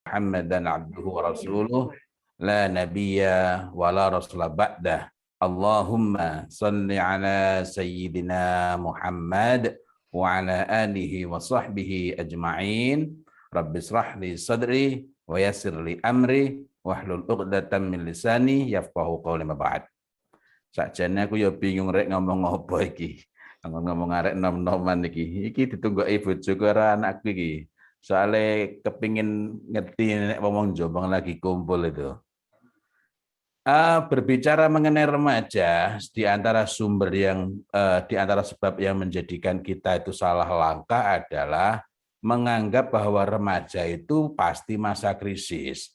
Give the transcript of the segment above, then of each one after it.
Muhammadan abduhu wa rasuluh la nabiyya wa la rasula ba'dah. Allahumma salli ala sayyidina Muhammad wa ala alihi wa sahbihi ajma'in. Rabbi israh li sadri wa yassir li amri wahlul 'uqdatam min lisani yafqahu qawli ma ba'd. Sakjane aku ya bingung rek ngomong apa iki. Ngomong arek nom-noman iki. Iki ditunggoki bojoku karo anakku iki. Soalnya kepingin ngerti nek ngomong Jombang lagi kumpul itu. Berbicara mengenai remaja, di antara sumber yang di antara sebab yang menjadikan kita itu salah langkah adalah menganggap bahwa remaja itu pasti masa krisis.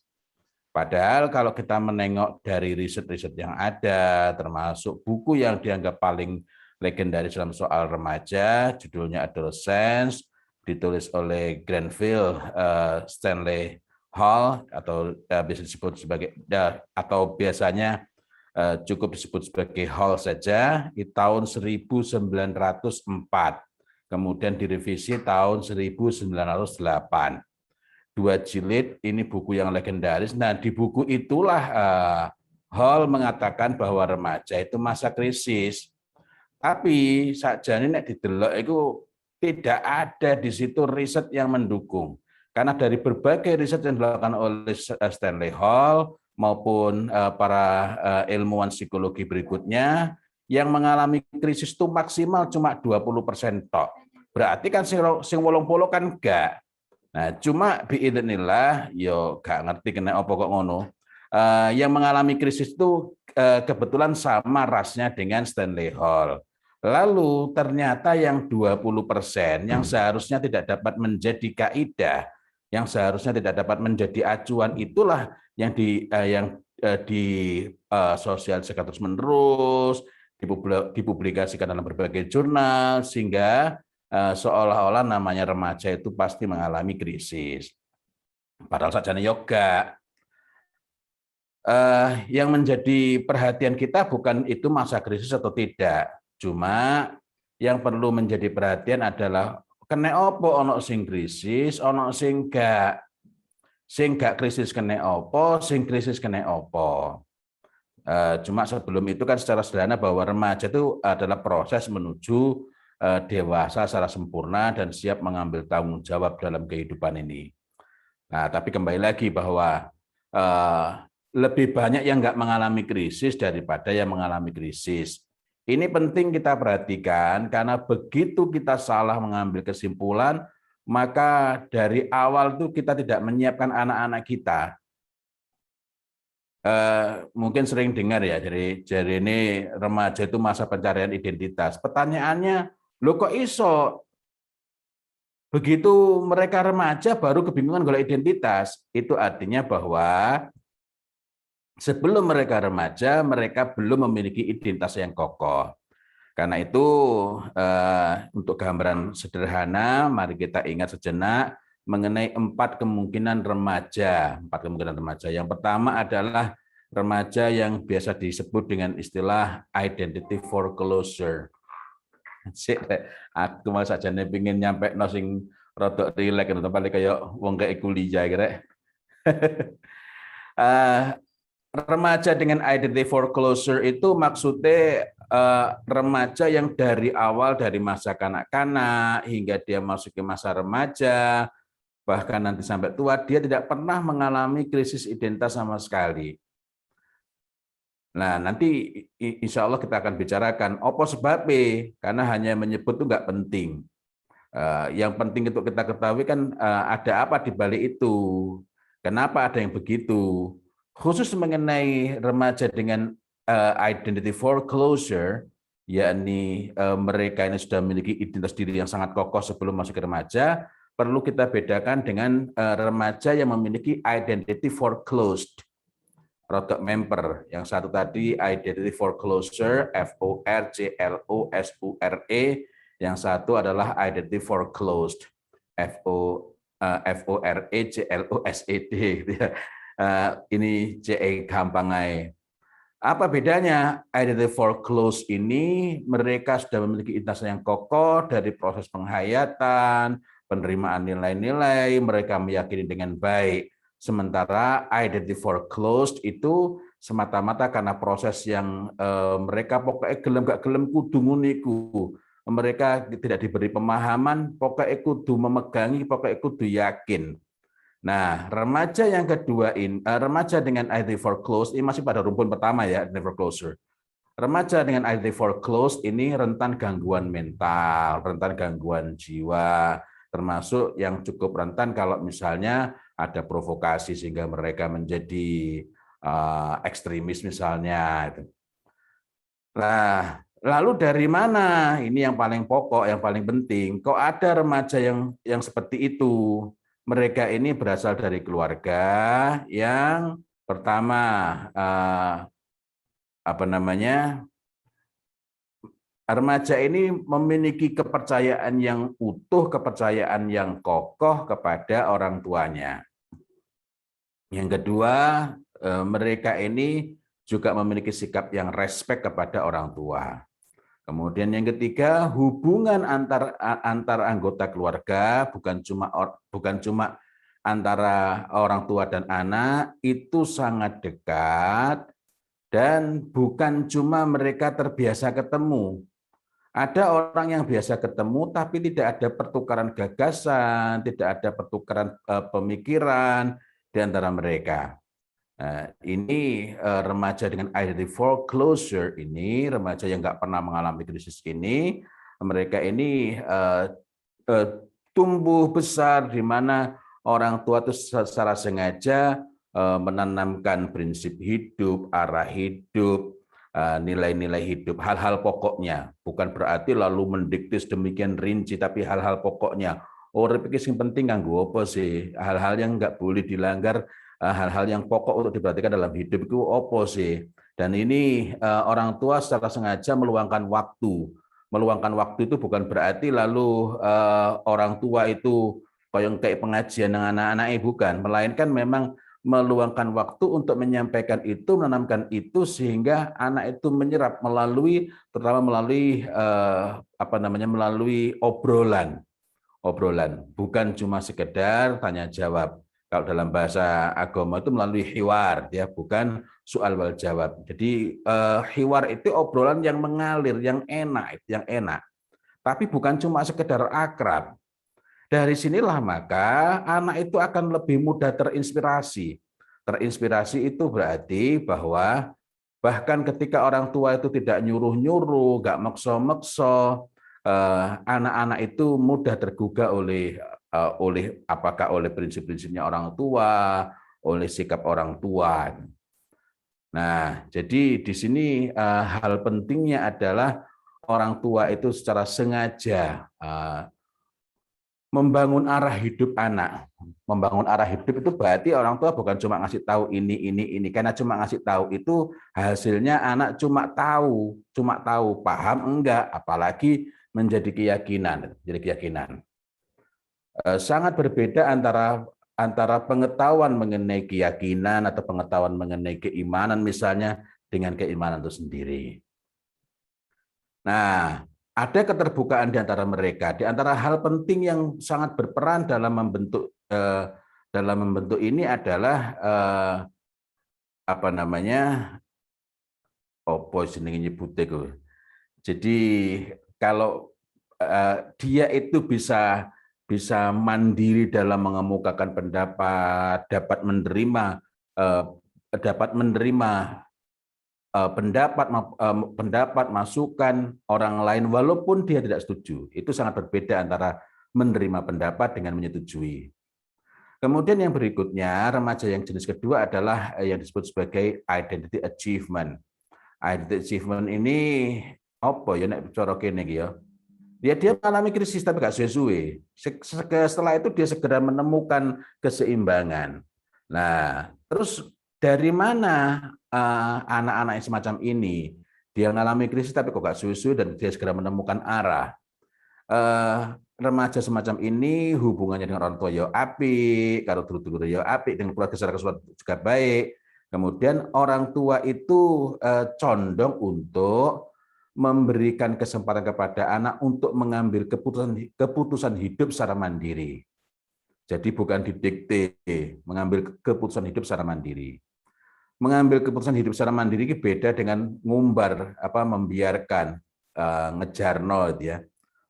Padahal kalau kita menengok dari riset-riset yang ada, termasuk buku yang dianggap paling legendaris dalam soal remaja, judulnya Adolescence, ditulis oleh Granville Stanley Hall atau bisa disebut sebagai atau biasanya cukup disebut sebagai Hall saja di tahun 1904. Kemudian direvisi tahun 1908. 2 jilid, ini buku yang legendaris. Nah, di buku itulah Hall mengatakan bahwa remaja itu masa krisis. Tapi sakjane nek didelok itu tidak ada di situ riset yang mendukung. Karena dari berbagai riset yang dilakukan oleh Stanley Hall maupun para ilmuwan psikologi berikutnya, yang mengalami krisis itu maksimal cuma 20% tok. Berarti kan sing 80 kan enggak. Nah, cuma biidznillah yo gak ngerti kena apa kok ngono. Yang mengalami krisis itu kebetulan sama rasnya dengan Stanley Hall. Lalu ternyata yang 20% yang seharusnya tidak dapat menjadi kaidah, yang seharusnya tidak dapat menjadi acuan itulah yang di sosialisasikan terus menerus, dipublikasikan dalam berbagai jurnal sehingga seolah-olah namanya remaja itu pasti mengalami krisis. Padahal sajane yoga. Yang menjadi perhatian kita bukan itu masa krisis atau tidak. Cuma yang perlu menjadi perhatian adalah kena opo ono sing krisis, ono sing gak. Sing gak krisis kena opo, sing krisis kena opo. Cuma sebelum itu kan secara sederhana bahwa remaja itu adalah proses menuju dewasa secara sempurna dan siap mengambil tanggung jawab dalam kehidupan ini. Nah, tapi kembali lagi bahwa lebih banyak yang nggak mengalami krisis daripada yang mengalami krisis. Ini penting kita perhatikan karena begitu kita salah mengambil kesimpulan, maka dari awal tuh kita tidak menyiapkan anak-anak kita. Mungkin sering dengar ya, jadi ini remaja itu masa pencarian identitas. Pertanyaannya, lo kok iso begitu mereka remaja baru kebingungan golek identitas? Itu artinya bahwa sebelum mereka remaja, mereka belum memiliki identitas yang kokoh. Karena itu, untuk gambaran sederhana, mari kita ingat sejenak mengenai 4 kemungkinan remaja. 4 kemungkinan remaja. Yang pertama adalah remaja yang biasa disebut dengan istilah identity foreclosure. Aku mau saja nih pengen nyampe sing rodok rileks atau paling kayak wong kayak kuliah kira. Remaja dengan identity foreclosure itu maksudnya remaja yang dari awal dari masa kanak-kanak hingga dia masuk ke masa remaja, bahkan nanti sampai tua, dia tidak pernah mengalami krisis identitas sama sekali. Nah, nanti insya Allah kita akan bicarakan apa sebabnya, karena hanya menyebut itu nggak penting. Yang penting untuk kita ketahui kan ada apa di balik itu, kenapa ada yang begitu. Khusus mengenai remaja dengan identity foreclosure, yakni mereka ini sudah memiliki identitas diri yang sangat kokoh sebelum masuk ke remaja, perlu kita bedakan dengan remaja yang memiliki identity foreclosed. Product member, yang satu tadi identity foreclosure, FORCLOSURE, yang satu adalah identity foreclosed, FORECLOSED. Ini CE gampang aja. Apa bedanya? Identity foreclosed ini mereka sudah memiliki identitas yang kokoh dari proses penghayatan, penerimaan nilai-nilai, mereka meyakini dengan baik Sementara identity foreclosed itu semata-mata karena proses yang mereka pokoknya gelem gak gelem kudu nguniku. Mereka tidak diberi pemahaman, pokoknya kudu memegangi, pokoknya kudu yakin. Nah, remaja yang kedua ini, remaja dengan identity foreclosed ini masih pada rumpun pertama ya, identity foreclosure. Remaja dengan identity foreclosed ini rentan gangguan mental, rentan gangguan jiwa, termasuk yang cukup rentan kalau misalnya ada provokasi sehingga mereka menjadi ekstremis misalnya. Nah, lalu dari mana? Ini yang paling pokok, yang paling penting. Kok ada remaja yang seperti itu? Mereka ini berasal dari keluarga yang pertama apa namanya? Remaja ini memiliki kepercayaan yang utuh, kepercayaan yang kokoh kepada orang tuanya. Yang kedua, mereka ini juga memiliki sikap yang respect kepada orang tua. Kemudian yang ketiga, hubungan antar anggota keluarga bukan cuma antara orang tua dan anak, itu sangat dekat dan bukan cuma mereka terbiasa ketemu. Ada orang yang biasa ketemu tapi tidak ada pertukaran gagasan, tidak ada pertukaran pemikiran di antara mereka. Nah, ini remaja dengan identity foreclosure ini, remaja yang nggak pernah mengalami krisis ini, mereka ini tumbuh besar di mana orang tua itu secara sengaja menanamkan prinsip hidup, arah hidup, nilai-nilai hidup, hal-hal pokoknya. Bukan berarti lalu mendikte demikian rinci, tapi hal-hal pokoknya. Orang pikir yang penting kanggo apa sih? Hal-hal yang nggak boleh dilanggar, hal-hal yang pokok untuk diperhatikan dalam hidup itu apa sih? Dan ini orang tua secara sengaja meluangkan waktu. Meluangkan waktu itu bukan berarti lalu orang tua itu kayak pengajian dengan anak-anaknya, bukan. Melainkan memang meluangkan waktu untuk menyampaikan itu, menanamkan itu sehingga anak itu menyerap terutama melalui melalui obrolan, bukan cuma sekedar tanya jawab. Kalau dalam bahasa agama itu melalui hiwar, ya, bukan soal wal jawab. Jadi hiwar itu obrolan yang mengalir, yang enak. Tapi bukan cuma sekedar akrab. Dari sinilah maka anak itu akan lebih mudah terinspirasi. Terinspirasi itu berarti bahwa bahkan ketika orang tua itu tidak nyuruh-nyuruh, nggak mekso-mekso, anak-anak itu mudah tergugah oleh apakah oleh prinsip-prinsipnya orang tua, oleh sikap orang tua. Nah, jadi di sini hal pentingnya adalah orang tua itu secara sengaja membangun arah hidup anak. Membangun arah hidup itu berarti orang tua bukan cuma ngasih tahu ini. Karena cuma ngasih tahu itu hasilnya anak cuma tahu, paham enggak, apalagi menjadi keyakinan. Jadi keyakinan. Sangat berbeda antara pengetahuan mengenai keyakinan atau pengetahuan mengenai keimanan misalnya dengan keimanan itu sendiri. Nah, ada keterbukaan di antara mereka. Di antara hal penting yang sangat berperan dalam membentuk ini adalah apa namanya? Opo jenenge nyebute ku. Jadi kalau dia itu bisa mandiri dalam mengemukakan pendapat, dapat menerima pendapat, masukan orang lain walaupun dia tidak setuju. Itu sangat berbeda antara menerima pendapat dengan menyetujui. Kemudian yang berikutnya, remaja yang jenis kedua adalah yang disebut sebagai identity achievement. Identity achievement ini apa ya nek cara kene iki ya. Dia mengalami krisis tapi gak sesuai. Setelah itu dia segera menemukan keseimbangan. Nah, terus dari mana anak-anak yang semacam ini dia mengalami krisis tapi kok gak sesuai dan dia segera menemukan arah? Remaja semacam ini hubungannya dengan orang tua ya apik, karo dulur-dulur ya apik, dengan keluarga secara keseluruhan juga baik. Kemudian orang tua itu condong untuk memberikan kesempatan kepada anak untuk mengambil keputusan hidup secara mandiri. Jadi bukan didikte, mengambil keputusan hidup secara mandiri. Mengambil keputusan hidup secara mandiri itu beda dengan ngumbar, membiarkan, ngejarno, ya.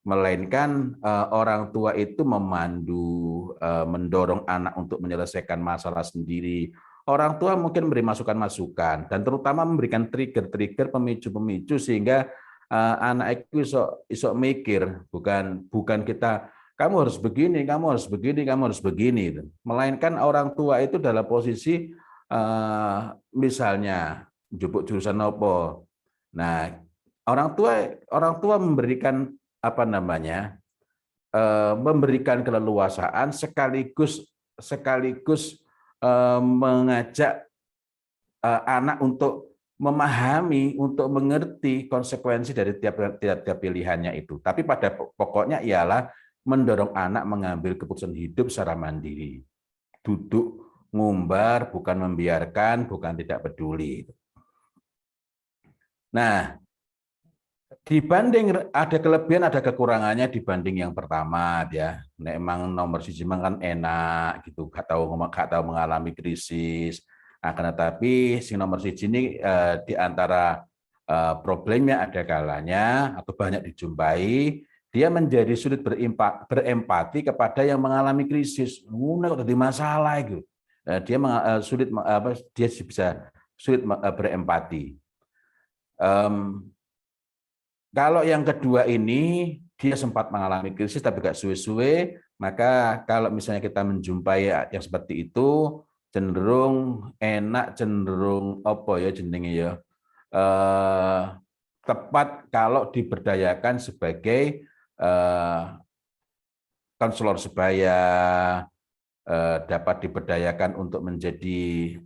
Melainkan orang tua itu memandu, mendorong anak untuk menyelesaikan masalah sendiri. Orang tua mungkin memberi masukan-masukan dan terutama memberikan trigger-trigger, pemicu-pemicu sehingga anak itu iso mikir, bukan kita kamu harus begini, kamu harus begini, kamu harus begini. Melainkan orang tua itu dalam posisi misalnya jupuk jurusan apa. Nah, orang tua memberikan memberikan keleluasaan sekaligus mengajak anak untuk memahami, untuk mengerti konsekuensi dari tiap pilihannya itu. Tapi pada pokoknya ialah mendorong anak mengambil keputusan hidup secara mandiri. Duduk ngumbar, bukan membiarkan, bukan tidak peduli. Nah, dibanding ada kelebihan, ada kekurangannya dibanding yang pertama, ya. Memang nomor siji kan enak gitu, gak tahu mengalami krisis. Akan tetapi si nomor siji ini di antara problemnya ada kalanya atau banyak dijumpai, dia menjadi sulit berempati kepada yang mengalami krisis. Kok jadi masalah itu. Dia bisa sulit berempati. Kalau yang kedua ini dia sempat mengalami krisis tapi gak suwe-suwe, maka kalau misalnya kita menjumpai yang seperti itu cenderung enak, cenderung tepat kalau diberdayakan sebagai konselor sebaya, dapat diberdayakan untuk menjadi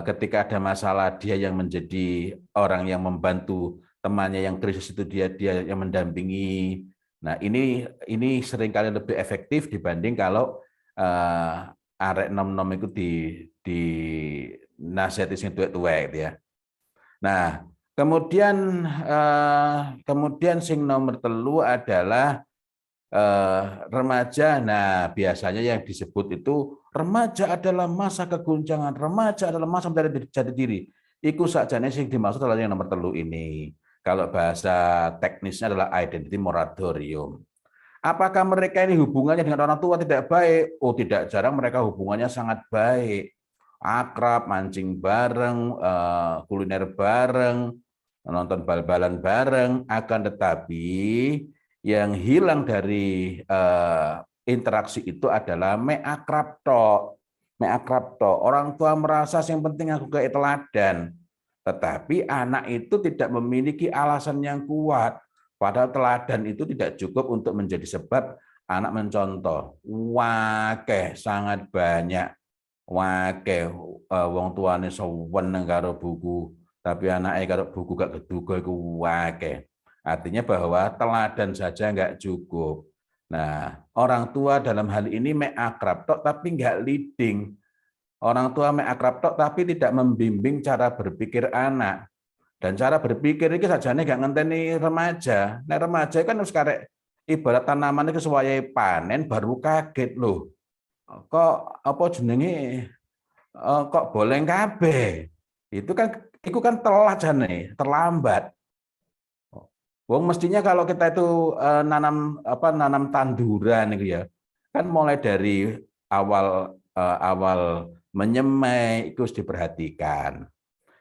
ketika ada masalah dia yang menjadi orang yang membantu temannya yang krisis itu, dia yang mendampingi. Nah, ini seringkali lebih efektif dibanding kalau arek nom-nom itu di nasihati sing tuwek-tuwek, ya. Nah, kemudian sing nomor telu adalah remaja. Nah, biasanya yang disebut itu remaja adalah masa keguncangan, remaja adalah masa mencari jati diri. Iku sakjane sing dimaksud adalah yang nomor telu ini. Kalau bahasa teknisnya adalah identity moratorium. Apakah mereka ini hubungannya dengan orang tua tidak baik? Oh, tidak jarang mereka hubungannya sangat baik. Akrab, mancing bareng, kuliner bareng, nonton bal-balan bareng. Akan tetapi yang hilang dari interaksi itu adalah me akrab tok. Orang tua merasa yang penting aku kayak teladan. Tetapi anak itu tidak memiliki alasan yang kuat. Padahal teladan itu tidak cukup untuk menjadi sebab anak mencontoh. Wakeh, sangat banyak. Wakeh, wong tuane seneng karo buku, tapi anaknya karo buku gak keduga iku wakeh. Artinya bahwa teladan saja nggak cukup. Nah, orang tua dalam hal ini akrab tok tapi nggak leading. Orang tua akrab tok tapi tidak membimbing cara berpikir anak. Dan cara berpikir ini sajane gak ngenteni remaja. Nah, remaja kan harus karek ibarat tanaman itu sesuai panen baru kaget loh. Kok jenenge kok boleng kabeh. Itu kan telat jane, terlambat. Wong mestinya kalau kita itu nanam tanduran itu, ya. Kan mulai dari awal menyemai itu harus diperhatikan.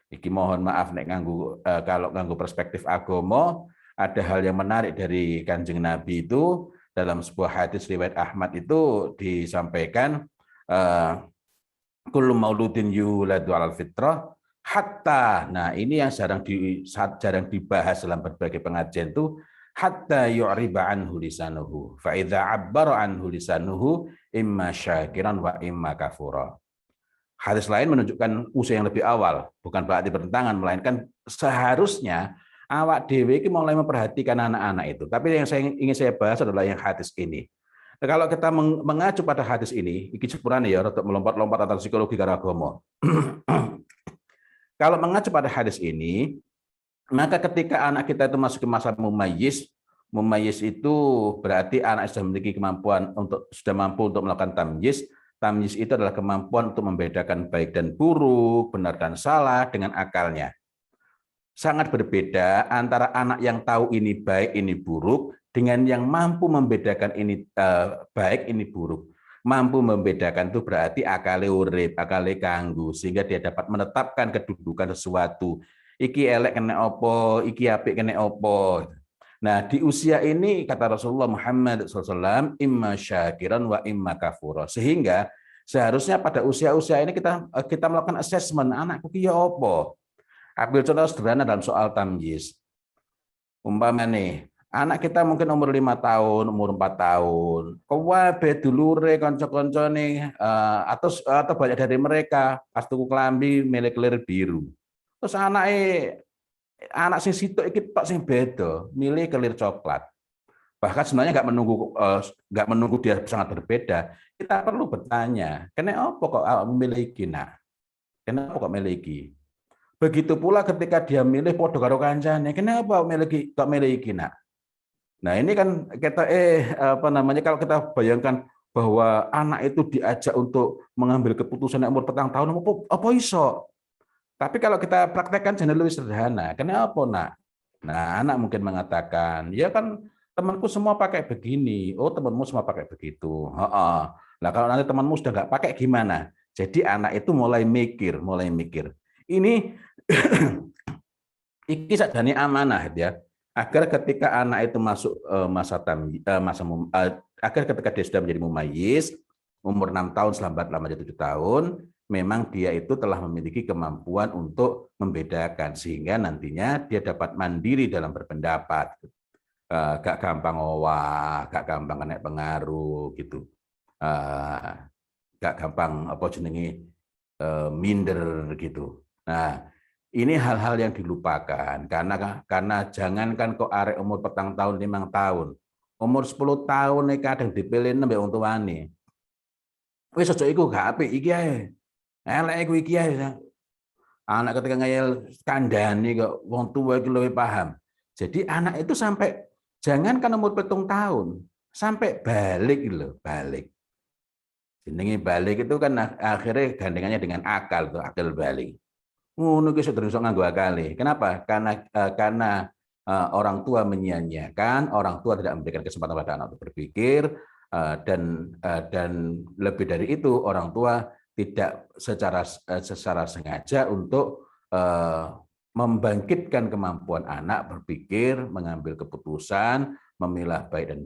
Iki mohon maaf nek kalau nganggo perspektif agama, ada hal yang menarik dari Kanjeng Nabi itu dalam sebuah hadis riwayat Ahmad itu disampaikan kullu mauludin yuladu 'alal fitrah hatta. Nah, ini yang jarang dibahas dalam berbagai pengajian itu, hatta yu'riba anhu lisanuhu fa idza 'abbara anhu lisanuhu imma syakiran wa imma kafura. Hadis lain menunjukkan usia yang lebih awal, bukan berarti bertentangan, melainkan seharusnya awak dhewe iki mulai memperhatikan anak-anak itu. Tapi yang ingin saya bahas adalah yang hadis ini. Nah, kalau kita mengacu pada hadis ini, iki sepurane ya rada melompat-lompat antara psikologi karo agama. Kalau mengacu pada hadis ini, maka ketika anak kita itu masuk ke masa mumayyiz, Mumayyiz itu berarti anak sudah memiliki kemampuan sudah mampu untuk melakukan tamyiz. Tamyiz itu adalah kemampuan untuk membedakan baik dan buruk, benar dan salah dengan akalnya. Sangat berbeda antara anak yang tahu ini baik, ini buruk, dengan yang mampu membedakan ini baik, ini buruk. Mampu membedakan itu berarti akale urip, akale kanggu, sehingga dia dapat menetapkan kedudukan sesuatu. Iki elek kena opo, iki apik kena opo. Nah, di usia ini kata Rasulullah Muhammad SAW, imma syakiran wa imma kafura. Sehingga seharusnya pada usia-usia ini kita melakukan assessment, anakku ki ya opo. Ambil contoh sederhana dalam soal tamyiz. Umpama nih, anak kita mungkin umur 5 tahun, umur 4 tahun. Kabeh dulure kanca-kanca nih atau banyak dari mereka pas tuku klambi milih kelir biru. Terus anak sing sitok iki tok sing beda, milih kelir coklat. Bahkan sebenarnya nggak menunggu dia sangat berbeda. Kita perlu bertanya, kenapa kok memiliki nak? Kenapa kok memiliki? Begitu pula ketika dia milih podo karo kancane, kenapa kok miliki nak? Nah, ini kan kita kalau kita bayangkan bahwa anak itu diajak untuk mengambil keputusan umur 4 tahun, apa iso? Tapi kalau kita praktekkan jadi lebih sederhana. Kenapa, nak? Nah, anak mungkin mengatakan, ya kan temanku semua pakai begini. Oh, temanmu semua pakai begitu. Nah, kalau nanti temanmu sudah nggak pakai gimana? Jadi anak itu mulai mikir. Ini iki sakjane amanah ya, agar ketika anak itu masuk agar ketika dia sudah menjadi mumayyiz umur 6 tahun lambat-lambatnya 7 tahun, memang dia itu telah memiliki kemampuan untuk membedakan sehingga nantinya dia dapat mandiri dalam berpendapat. Gak gampang gak gampang kena pengaruh gitu. Gak gampang minder gitu. Nah, ini hal-hal yang dilupakan karena jangankan kok arek umur 4 tahun 5 tahun, umur 10 tahun nek kadang dipilih mbek wong tuane. Wis aja iku gak apik iki ae. Elek iku iki ae. Anak ketika ngeyel kandhani kok wong tua iki luwih paham. Jadi anak itu sampai jangankan umur 7 tahun, sampai balik lho, balik. Jenenge balik itu kan akhirnya gandengannya dengan akal tuh, akal balik. Ngono ki sedherek iso nganggo akale. Kenapa? Karena orang tua menyia-nyiakan, orang tua tidak memberikan kesempatan pada anak untuk berpikir, dan lebih dari itu orang tua tidak secara sengaja untuk membangkitkan kemampuan anak berpikir, mengambil keputusan, memilah baik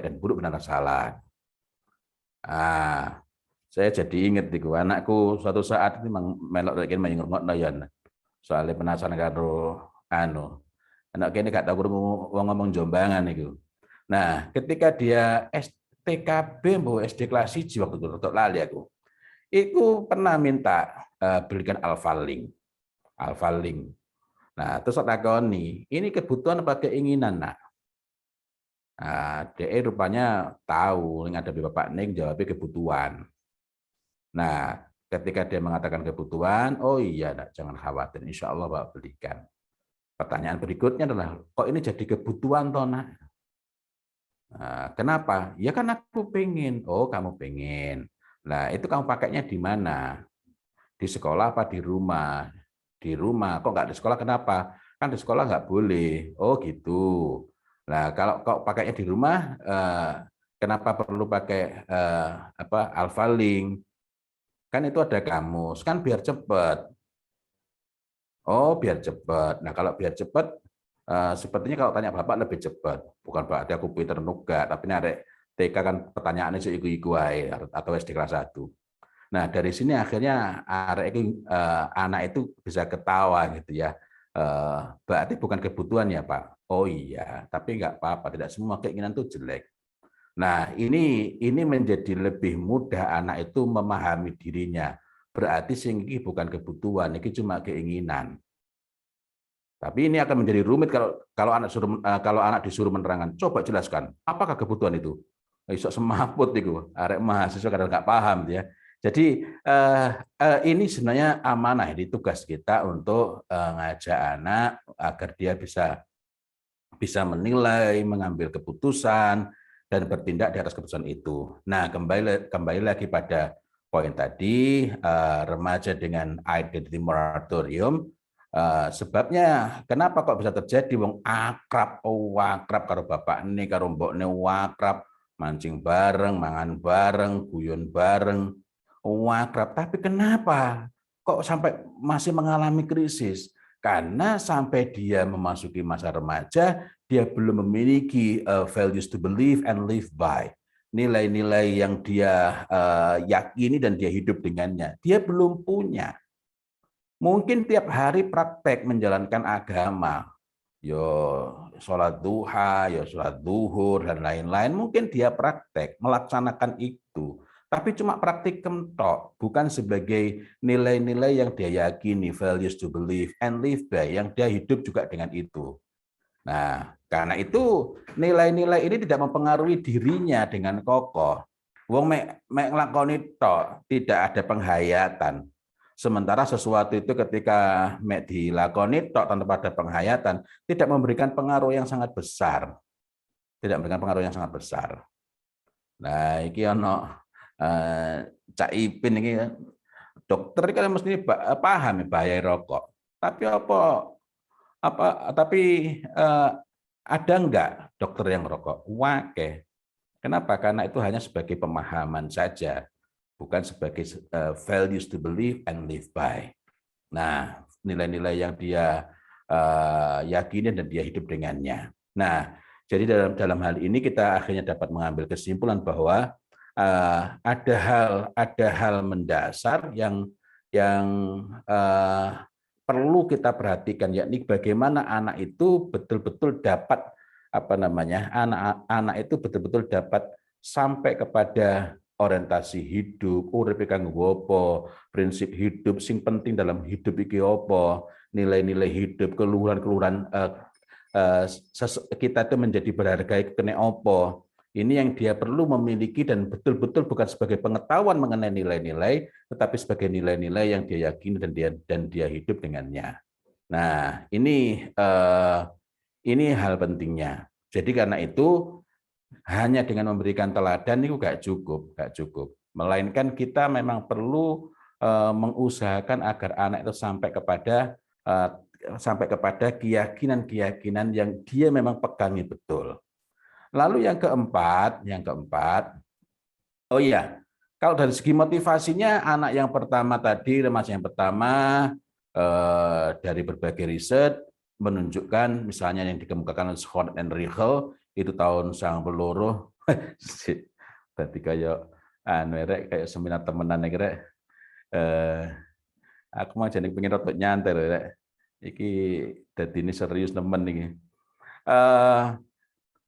dan buruk benar dan salah. Saya jadi ingat iku anakku suatu saat ini melok rek main ngrungokno ya. Soalnya penasaran karo anak kene gak tau krungu wong ngomong Jombangan iku. Nah, ketika dia STKB mbok SD kelas 1 waktu itu rodok lali aku. Iku pernah minta belikan Alphalink. Nah, terus tak takoni, ini kebutuhan apa keinginan, nak? Nah, dia rupanya tahu yang ada di Bapak Ning jawabnya kebutuhan. Nah, ketika dia mengatakan kebutuhan, oh iya, nak, jangan khawatir, insya Allah Bapak belikan. Pertanyaan berikutnya adalah, kok ini jadi kebutuhan toh, nak? Nah, kenapa? Ya kan aku pengen. Oh, kamu pengen. Nah, itu kamu pakainya di mana? Di sekolah apa di rumah? Di rumah. Kok nggak di sekolah? Kenapa? Kan di sekolah nggak boleh. Oh gitu. Nah, kalau kok pakainya di rumah, kenapa perlu pakai Alphalink? Kan itu ada kamus, kan biar cepat. Oh, biar cepat. Nah, kalau biar cepat, sepertinya kalau tanya Bapak lebih cepat. Bukan berarti aku pinter nuga, tapi ini TK kan pertanyaannya iku-iku atau SD kelas 1. Nah, dari sini akhirnya anak itu bisa ketawa gitu ya. Berarti bukan kebutuhan ya, Pak. Oh iya, tapi nggak apa-apa, tidak semua keinginan itu jelek. Nah, ini menjadi lebih mudah anak itu memahami dirinya. Berarti ini bukan kebutuhan, ini cuma keinginan. Tapi ini akan menjadi rumit kalau anak disuruh menerangkan. Coba jelaskan, apakah kebutuhan itu? Iso semaput itu, arek mahasiswa kadang nggak paham ya. Jadi ini sebenarnya amanah, ini tugas kita untuk ngajak anak agar dia bisa bisa menilai, mengambil keputusan, dan bertindak di atas keputusan itu. Nah, kembali lagi pada poin tadi, remaja dengan identity moratorium, sebabnya kenapa kok bisa terjadi, wong akrab, akrab karo bapak ini, karo mbok ini akrab, mancing bareng, mangan bareng, guyon bareng, akrab. Tapi kenapa kok sampai masih mengalami krisis? Karena sampai dia memasuki masa remaja, dia belum memiliki values to believe and live by. Nilai-nilai yang dia yakini dan dia hidup dengannya. Dia belum punya. Mungkin tiap hari praktek menjalankan agama. Yo sholat duha, yo sholat duhur, dan lain-lain. Mungkin dia praktek, melaksanakan itu. Tapi cuma praktik kentok, bukan sebagai nilai-nilai yang dia yakini, values to believe and live by, yang dia hidup juga dengan itu. Nah, karena itu nilai-nilai ini tidak mempengaruhi dirinya dengan kokoh. Wong mek nglakoni tok, tidak ada penghayatan. Sementara sesuatu itu ketika mek dilakoni tok tanpa ada penghayatan, tidak memberikan pengaruh yang sangat besar. Tidak memberikan pengaruh yang sangat besar. Nah, iki ono Cak Ipin ini dokter kan mesti paham bahaya rokok. Tapi tapi ada enggak dokter yang merokok? Wake. Kenapa? Karena itu hanya sebagai pemahaman saja, bukan sebagai values to believe and live by. Nah, nilai-nilai yang dia yakini dan dia hidup dengannya. Nah, jadi dalam hal ini kita akhirnya dapat mengambil kesimpulan bahwa ada hal mendasar yang perlu kita perhatikan, yakni bagaimana anak itu betul-betul dapat anak itu betul-betul dapat sampai kepada orientasi hidup, urip kanggo apa, prinsip hidup sing penting dalam hidup iki apa, nilai-nilai hidup, keluhuran-keluhuran kita itu menjadi berharga kene apa. Ini yang dia perlu memiliki dan betul-betul bukan sebagai pengetahuan mengenai nilai-nilai, tetapi sebagai nilai-nilai yang dia yakini dan dia hidup dengannya. Nah, ini hal pentingnya. Jadi karena itu hanya dengan memberikan teladan itu nggak cukup. Melainkan kita memang perlu mengusahakan agar anak itu sampai kepada keyakinan-keyakinan yang dia memang pegangi betul. Lalu yang keempat, oh iya, kalau dari segi motivasinya anak yang pertama tadi, remaja yang pertama dari berbagai riset menunjukkan, misalnya yang dikemukakan oleh Scott and Riegel itu tahun 90, berarti kayak kayak seminar temenan kira. Aku mau jadi pengen rotok nyantai rek. Iki dadi ini serius temen nih.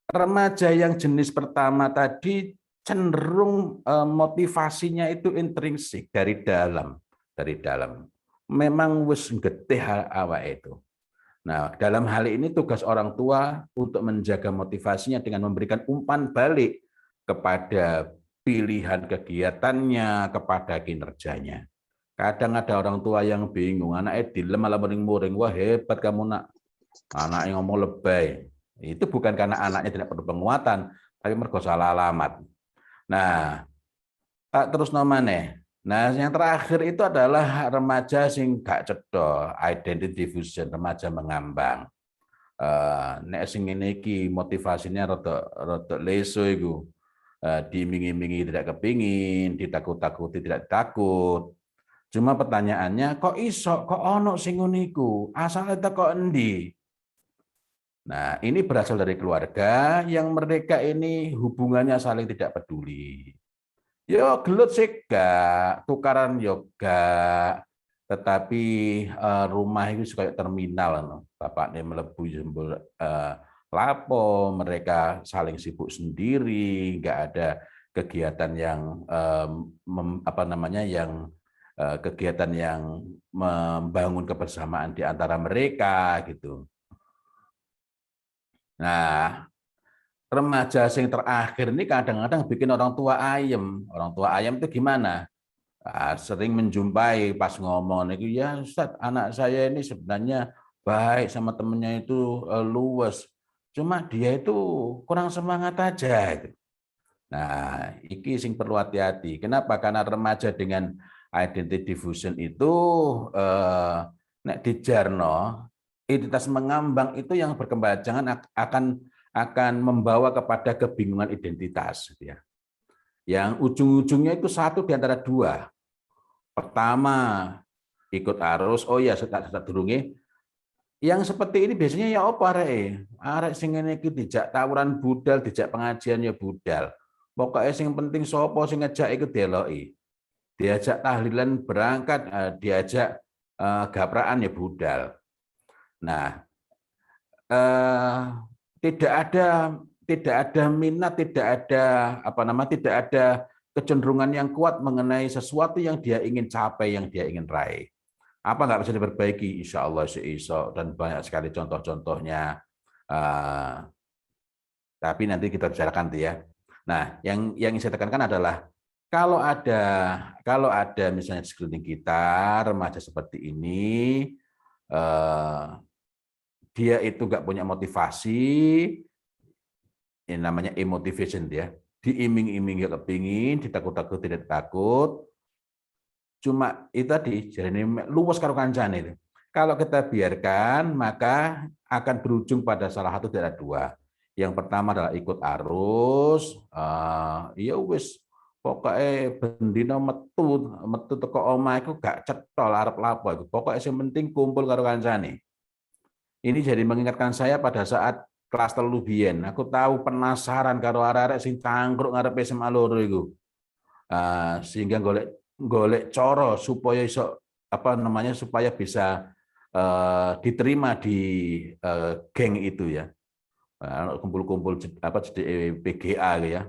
Remaja yang jenis pertama tadi cenderung motivasinya itu intrinsik dari dalam. Memang wis getih awak itu. Nah, dalam hal ini tugas orang tua untuk menjaga motivasinya dengan memberikan umpan balik kepada pilihan kegiatannya, kepada kinerjanya. Kadang ada orang tua yang bingung, anaknya dilem malah muring-muring, wah hebat kamu nak, anaknya ngomong lebay. Itu bukan karena anaknya tidak perlu penguatan, tapi mergo salah alamat. Nah, terus nomane. Nah, yang terakhir itu adalah remaja sing gak cedok, identity diffusion, remaja mengambang. Nek sing ngene iki motivasinya rada leso iku. Diiming-imingi tidak kepingin, ditakut-takuti tidak takut. Cuma pertanyaannya, kok iso, kok ono sing ngono iku? Asale teko endi? Nah, ini berasal dari keluarga yang mereka ini hubungannya saling tidak peduli. Yo gelut sih gak, tukaran yoga, tetapi rumah itu kayak terminal. Bapaknya melebu jembul lapo, mereka saling sibuk sendiri, nggak ada kegiatan yang kegiatan yang membangun kebersamaan di antara mereka gitu. Nah, remaja sing terakhir ini kadang-kadang bikin orang tua ayem. Orang tua ayem itu gimana? Sering menjumpai pas ngomong itu, ya Ustaz, anak saya ini sebenarnya baik sama temennya itu luwes. cuma dia itu kurang semangat aja itu. Nah, iki sing perlu hati-hati. Kenapa? Karena remaja dengan identity diffusion itu nek dijarno identitas mengambang itu yang berkepanjangan akan membawa kepada kebingungan identitas ya. Yang ujung-ujungnya itu satu di antara dua. Pertama, ikut arus. Oh ya, setak durunge. Yang seperti ini biasanya ya apa arek? Arek sing ngene iki dijak tawuran budal, dijak pengajian ya budal. Pokoknya sing penting sapa sing ngejak iku deloki. Diajak tahlilan berangkat, diajak gapraan ya budal. Nah, tidak ada minat, tidak ada kecenderungan yang kuat mengenai sesuatu yang dia ingin capai, yang dia ingin raih. Apa nggak bisa diperbaiki? Insya Allah seiso, dan banyak sekali contoh-contohnya. Tapi nanti kita bicarakan tuh ya. Nah, yang saya tekankan adalah kalau ada misalnya di sekeliling kita remaja seperti ini, dia itu nggak punya motivasi, yang namanya emotivation dia, diiming-iming nggak kepingin, ditakut-takut tidak takut, cuma itu tadi jadi luwes karo kancane itu. Kalau kita biarkan maka akan berujung pada salah satu dari dua. Yang pertama adalah ikut arus, ya wis pokoknya bendino metu teko omah iku gak cetol arep lapo iku. Pokoknya yang penting kumpul karo kancane. Ini jadi mengingatkan saya pada saat kelas 3 biyen. Aku tahu penasaran karo arek-arek sing cangkruk ngarep SMA loro iku. Sehingga golek cara supaya iso supaya bisa diterima di geng itu ya. Kumpul-kumpul PGA ya.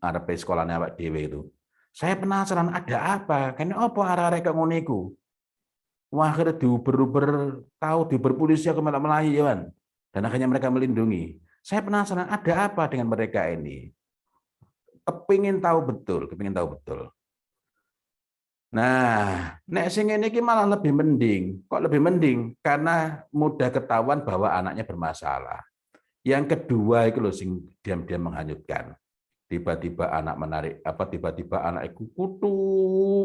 Arep sekolahnya Pak Dewi itu. Saya penasaran ada apa? Kene apa arek-arek kok ngono iku? Wah, akhirnya diuber polisi aku malah melayu ya kan. Dan akhirnya mereka melindungi. Saya penasaran ada apa dengan mereka ini. Kepingin tahu betul. Nah, nek sing ngene iki malah lebih mending. Kok lebih mending? Karena mudah ketahuan bahwa anaknya bermasalah. Yang kedua itu loh sing diam-diam menghanyutkan. Tiba-tiba anak itu kutu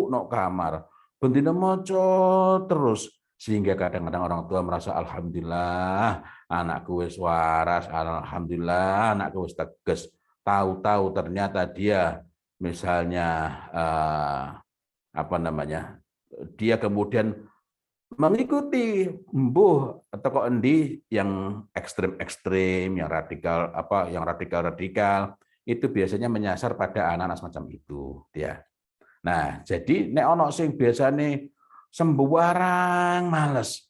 nok kamar. Bendina maca terus sehingga kadang-kadang orang tua merasa alhamdulillah anakku wis waras, alhamdulillah anakku wis tegas. Tahu-tahu ternyata dia misalnya dia kemudian mengikuti atau kok endi yang ekstrem-ekstrem, yang radikal itu biasanya menyasar pada anak-anak semacam itu ya. Nah, jadi nek ono sing biasane sembarang males.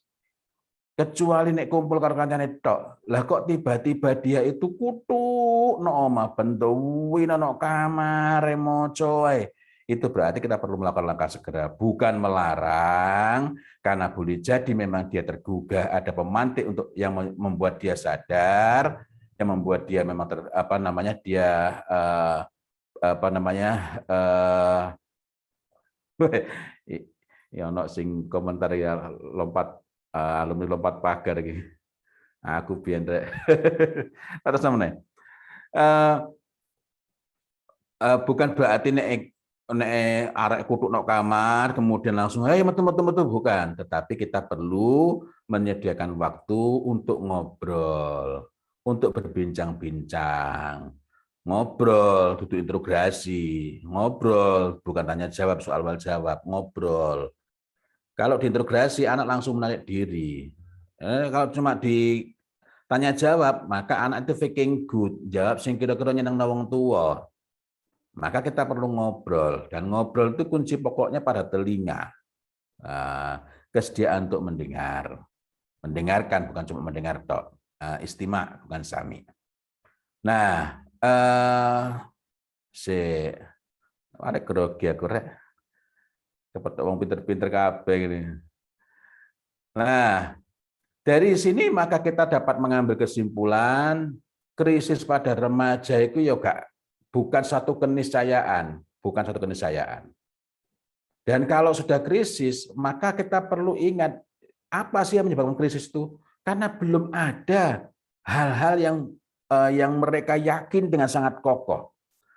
Kecuali nek kumpul karo kancane tok. Lah kok tiba-tiba dia itu kutuk no omah bentuwi no kamar maca ae. Itu berarti kita perlu melakukan langkah segera, bukan melarang, karena boleh jadi memang dia tergugah, ada pemantik untuk yang membuat dia sadar, yang membuat dia memang ya ono sing komentar ya alumni lompat pagar iki. Aku biyen rek. Terus sampeyan. Bukan berarti nek arek kutuk nok kamar kemudian langsung metu bukan, tetapi kita perlu menyediakan waktu untuk ngobrol, untuk berbincang-bincang. Ngobrol, duduk interogasi, ngobrol, bukan tanya jawab soal jawab, ngobrol. Kalau diinterogasi anak langsung menarik diri. Kalau cuma ditanya jawab, maka anak itu faking good, jawab sing kira-kira nyeneng wong tua. Maka kita perlu ngobrol, dan ngobrol itu kunci pokoknya pada telinga. Kesediaan untuk mendengar. Mendengarkan bukan cuma mendengar tok. Istima bukan sami. Nah, ada grogi aku rek. Cepet wong pinter-pinter kabeh gini. Nah, dari sini maka kita dapat mengambil kesimpulan krisis pada remaja itu ya bukan satu keniscayaan. Dan kalau sudah krisis, maka kita perlu ingat apa sih yang menyebabkan krisis itu? Karena belum ada hal-hal yang mereka yakin dengan sangat kokoh.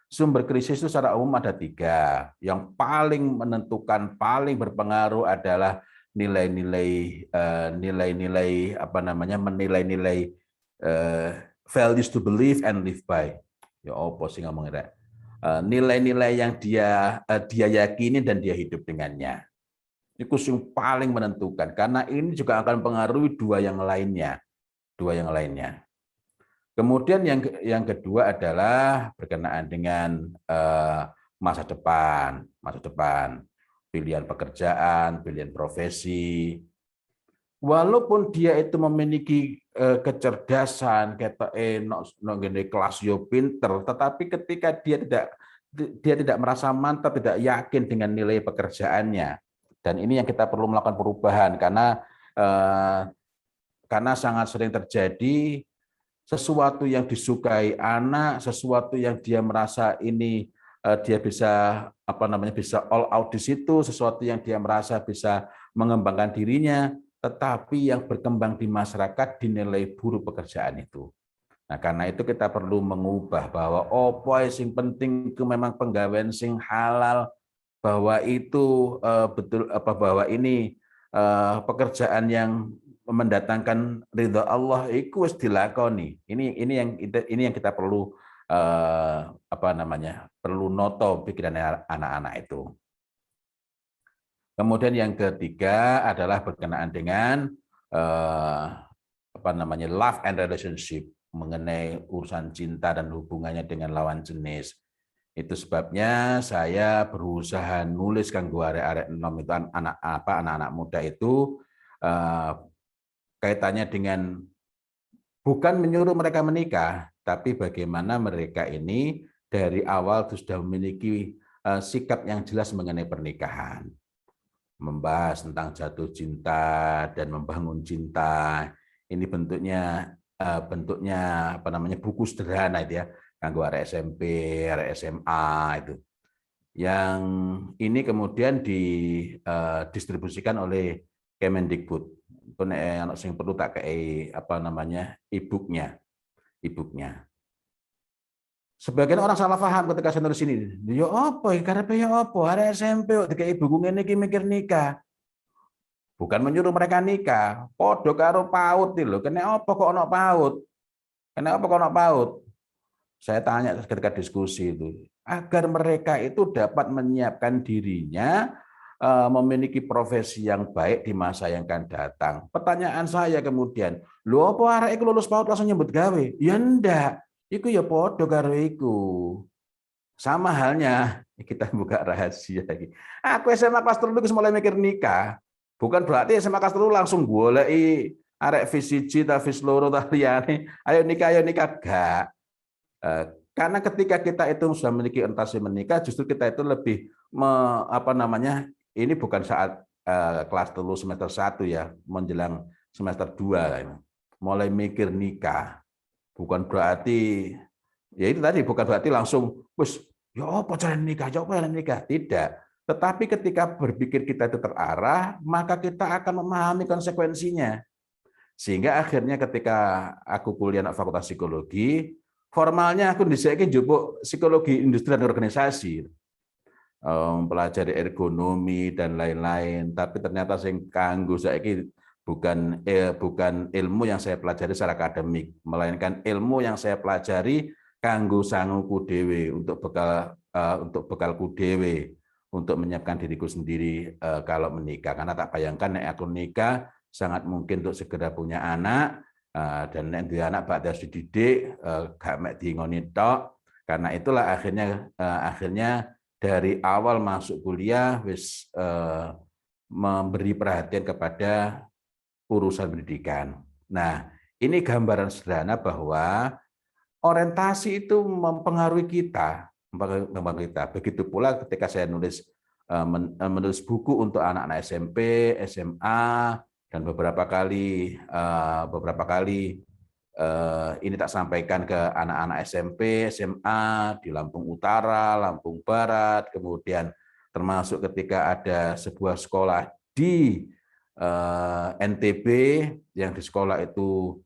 Sumber krisis itu secara umum ada 3. Yang paling menentukan, paling berpengaruh adalah nilai-nilai menilai-nilai values to believe and live by. Ya apa sih ngomongnya? Nilai-nilai yang dia yakini dan dia hidup dengannya. Itu yang paling menentukan karena ini juga akan mempengaruhi dua yang lainnya. Kemudian yang kedua adalah berkenaan dengan masa depan, pilihan pekerjaan, pilihan profesi. Walaupun dia itu memiliki kecerdasan, kelas yo pinter, tetapi ketika dia tidak merasa mantap, tidak yakin dengan nilai pekerjaannya, dan ini yang kita perlu melakukan perubahan karena sangat sering terjadi sesuatu yang disukai anak, sesuatu yang dia merasa ini dia bisa bisa all out di situ, sesuatu yang dia merasa bisa mengembangkan dirinya, tetapi yang berkembang di masyarakat dinilai buruk pekerjaan itu. Nah, karena itu kita perlu mengubah bahwa sing penting itu memang penggawean sing halal, bahwa itu bahwa ini pekerjaan yang mendatangkan ridha Allah itu harus dilakoni. Ini yang kita perlu perlu noto pikiran anak-anak itu. Kemudian yang ketiga adalah berkenaan dengan love and relationship, mengenai urusan cinta dan hubungannya dengan lawan jenis. Itu sebabnya saya berusaha nulis kanggo arek-arek enom itu anak-anak muda itu kaitannya dengan bukan menyuruh mereka menikah, tapi bagaimana mereka ini dari awal sudah memiliki sikap yang jelas mengenai pernikahan. Membahas tentang jatuh cinta dan membangun cinta. Ini bentuknya buku sederhana itu ya, kanggo arek SMP, arek SMA itu. Yang ini kemudian didistribusikan oleh Kemendikbud. Itu nek sing perlu tak kei e-booknya. Sebagian orang salah paham ketika saya nulis ini. Ya apa? Karepe ya apa? Arek SMP kok dikei buku ngene iki mikir nikah. Bukan menyuruh mereka nikah. Podo karo PAUD iki lho. Kena apa kok ono PAUD? Saya tanya ketika diskusi itu, agar mereka itu dapat menyiapkan dirinya memiliki profesi yang baik di masa yang akan datang. Pertanyaan saya kemudian, lho apa arek iku lulus PAUD langsung nyebut gawe? Ya ndak. Iku ya podo karo iku. Sama halnya, kita buka rahasia lagi. Aku SMA kelas 3 wis mulai mikir nikah. Bukan berarti SMA kelas 3 langsung goleki arek VCG ta vis loro ta liyane. Ayo nikah gak. Karena ketika kita itu sudah memiliki orientasi menikah, justru kita itu lebih ini bukan saat kelas 3 semester 1 ya, menjelang semester 2 mulai mikir nikah. Bukan berarti ya itu tadi, bukan berarti langsung wis ya apa cara nikah, tidak. Tetapi ketika berpikir kita itu terarah, maka kita akan memahami konsekuensinya. Sehingga akhirnya ketika aku kuliah di Fakultas Psikologi, formalnya aku dhisike njupuk psikologi industri dan organisasi. Mempelajari ergonomi dan lain-lain, tapi ternyata sing kanggo saiki bukan ilmu yang saya pelajari secara akademik, melainkan ilmu yang saya pelajari kanggo sanguku dhewe, untuk bekalku dhewe, untuk menyiapkan diriku sendiri kalau menikah. Karena tak bayangkan nek aku nikah sangat mungkin untuk segera punya anak, dan nek duwe anak bakal harus dididik, gak mek diingoni tok. Karena itulah akhirnya dari awal masuk kuliah wis memberi perhatian kepada urusan pendidikan. Nah, ini gambaran sederhana bahwa orientasi itu mempengaruhi kita. Begitu pula ketika saya menulis buku untuk anak-anak SMP, SMA, dan beberapa kali ini tak sampaikan ke anak-anak SMP, SMA di Lampung Utara, Lampung Barat, kemudian termasuk ketika ada sebuah sekolah di NTB yang di sekolah itu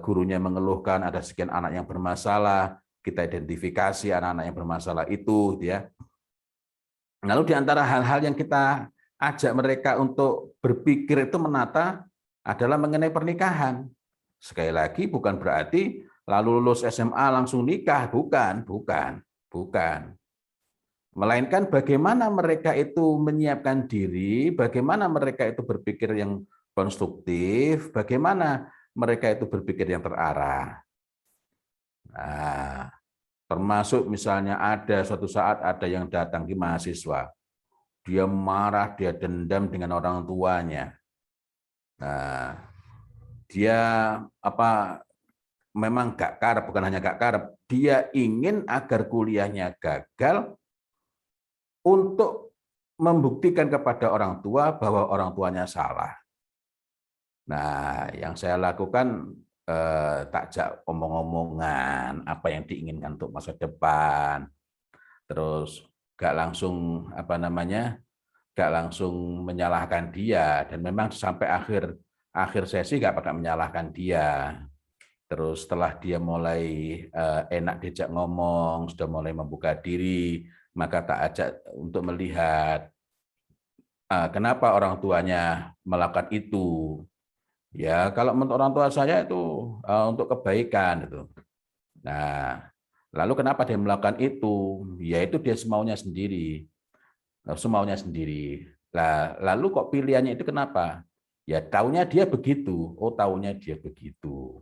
gurunya mengeluhkan ada sekian anak yang bermasalah, kita identifikasi anak-anak yang bermasalah itu, ya. Lalu di antara hal-hal yang kita ajak mereka untuk berpikir itu menata adalah mengenai pernikahan. Sekali lagi bukan berarti lalu lulus SMA langsung nikah, bukan. Melainkan bagaimana mereka itu menyiapkan diri, bagaimana mereka itu berpikir yang konstruktif, bagaimana mereka itu berpikir yang terarah. Nah, termasuk misalnya ada suatu saat ada yang datang di mahasiswa, dia marah, dia dendam dengan orang tuanya. Nah, dia memang gak karep, bukan hanya gak karep, dia ingin agar kuliahnya gagal untuk membuktikan kepada orang tua bahwa orang tuanya salah. Nah, yang saya lakukan takjak omong-omongan apa yang diinginkan untuk masa depan, terus gak langsung gak langsung menyalahkan dia, dan memang sampai akhir sesi gak pakai menyalahkan dia. Terus setelah dia mulai enak diajak ngomong, sudah mulai membuka diri, maka tak ajak untuk melihat kenapa orang tuanya melakukan itu. Ya, kalau menurut orang tua saya itu untuk kebaikan itu. Nah, lalu kenapa dia melakukan itu? Yaitu dia semaunya sendiri. Semaunya sendiri. Nah, lalu kok pilihannya itu kenapa? Ya, taunya dia begitu. Oh, taunya dia begitu.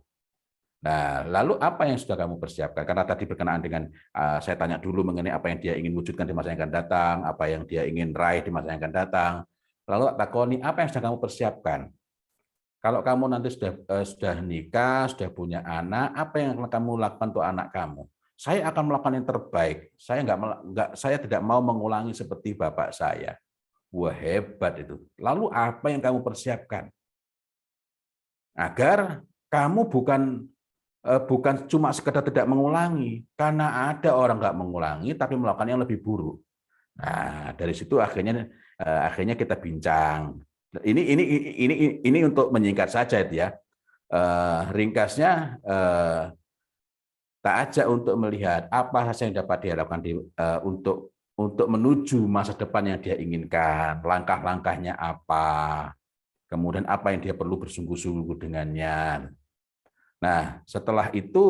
Nah, lalu apa yang sudah kamu persiapkan? Karena tadi berkenaan dengan saya tanya dulu mengenai apa yang dia ingin wujudkan di masa yang akan datang, apa yang dia ingin raih di masa yang akan datang. Lalu takoni, apa yang sudah kamu persiapkan? Kalau kamu nanti sudah nikah, sudah punya anak, apa yang akan kamu lakukan untuk anak kamu? Saya akan melakukan yang terbaik. Saya tidak mau mengulangi seperti bapak saya. Wah, hebat itu. Lalu apa yang kamu persiapkan? Agar kamu bukan cuma sekedar tidak mengulangi, karena ada orang nggak mengulangi tapi melakukan yang lebih buruk. Nah, dari situ akhirnya kita bincang. Ini untuk menyingkat saja itu ya. Ringkasnya tak ajak untuk melihat apa hasil yang dapat diharapkan untuk menuju masa depan yang dia inginkan, langkah-langkahnya apa, kemudian apa yang dia perlu bersungguh-sungguh dengannya. Nah, setelah itu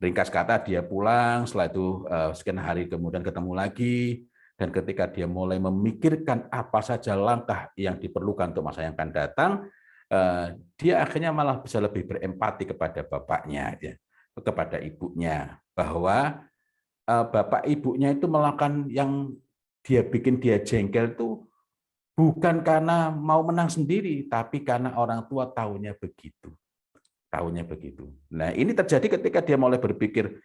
ringkas kata dia pulang, setelah itu sekian hari kemudian ketemu lagi, dan ketika dia mulai memikirkan apa saja langkah yang diperlukan untuk masa yang akan datang, dia akhirnya malah bisa lebih berempati kepada bapaknya, ya, kepada ibunya, bahwa bapak ibunya itu melakukan yang dia bikin dia jengkel itu bukan karena mau menang sendiri, tapi karena orang tua taunya begitu. Nah, ini terjadi ketika dia mulai berpikir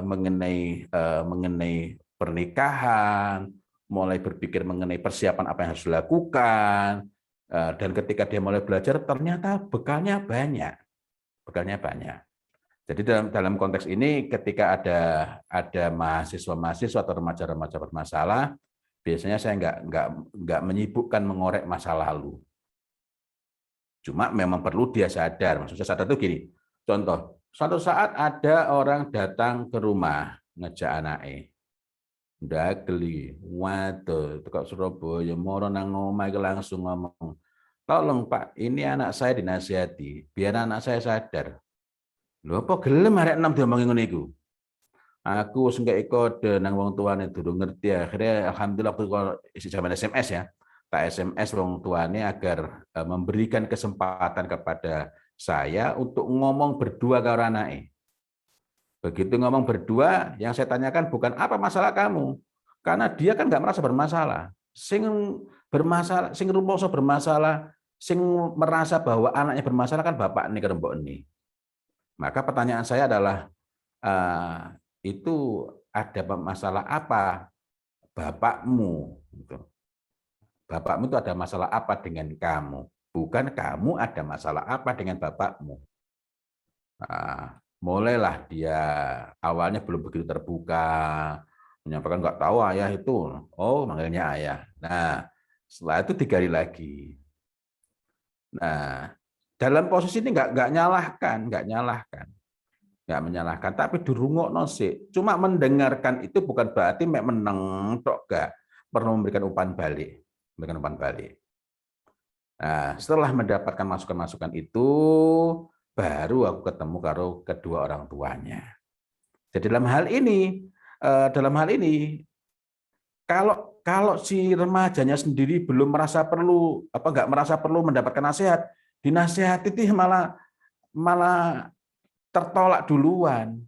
mengenai pernikahan, mulai berpikir mengenai persiapan apa yang harus dilakukan, dan ketika dia mulai belajar ternyata bekalnya banyak. Jadi dalam konteks ini ketika ada mahasiswa-mahasiswa atau remaja-remaja bermasalah, biasanya saya nggak menyibukkan mengorek masa lalu. Cuma memang perlu dia sadar. Maksudnya sadar itu gini. Contoh, suatu saat ada orang datang ke rumah ngejak anaknya. Ndak geli, waduh, tekok Surabaya, moro nang omah langsung ngomong. Tolong Pak, ini anak saya dinasihati, biar anak saya sadar. Lho apa gelem arek 6 diomongi ngono iku? Aku wis ngek kode nang wong tuane durung ngerti. Akhirnya alhamdulillah waktu isi zaman SMS ya. Tak SMS wong tuane agar memberikan kesempatan kepada saya untuk ngomong berdua ke anake. Begitu ngomong berdua, yang saya tanyakan bukan apa masalah kamu. Karena dia kan nggak merasa bermasalah. Sing bermasalah, sing rumoso bermasalah, sing merasa bahwa anaknya bermasalah kan bapak ini kerembok ini. Maka pertanyaan saya adalah itu ada masalah apa bapakmu? Bapakmu itu ada masalah apa dengan kamu? Bukan kamu ada masalah apa dengan bapakmu. Nah, mulailah dia awalnya belum begitu terbuka, menyampaikan nggak tahu ayah itu. Oh, manggilnya ayah. Nah, Setelah itu digali lagi. Nah, dalam posisi ini nggak menyalahkan, tapi dirungokno sih. Cuma mendengarkan itu bukan berarti mek meneng tok, gak perlu memberikan umpan balik. Nah, setelah mendapatkan masukan-masukan itu, baru aku ketemu karo kedua orang tuanya. Jadi dalam hal ini, kalau si remajanya sendiri belum merasa perlu nggak merasa perlu mendapatkan nasihat, dinasihati itu malah tertolak duluan.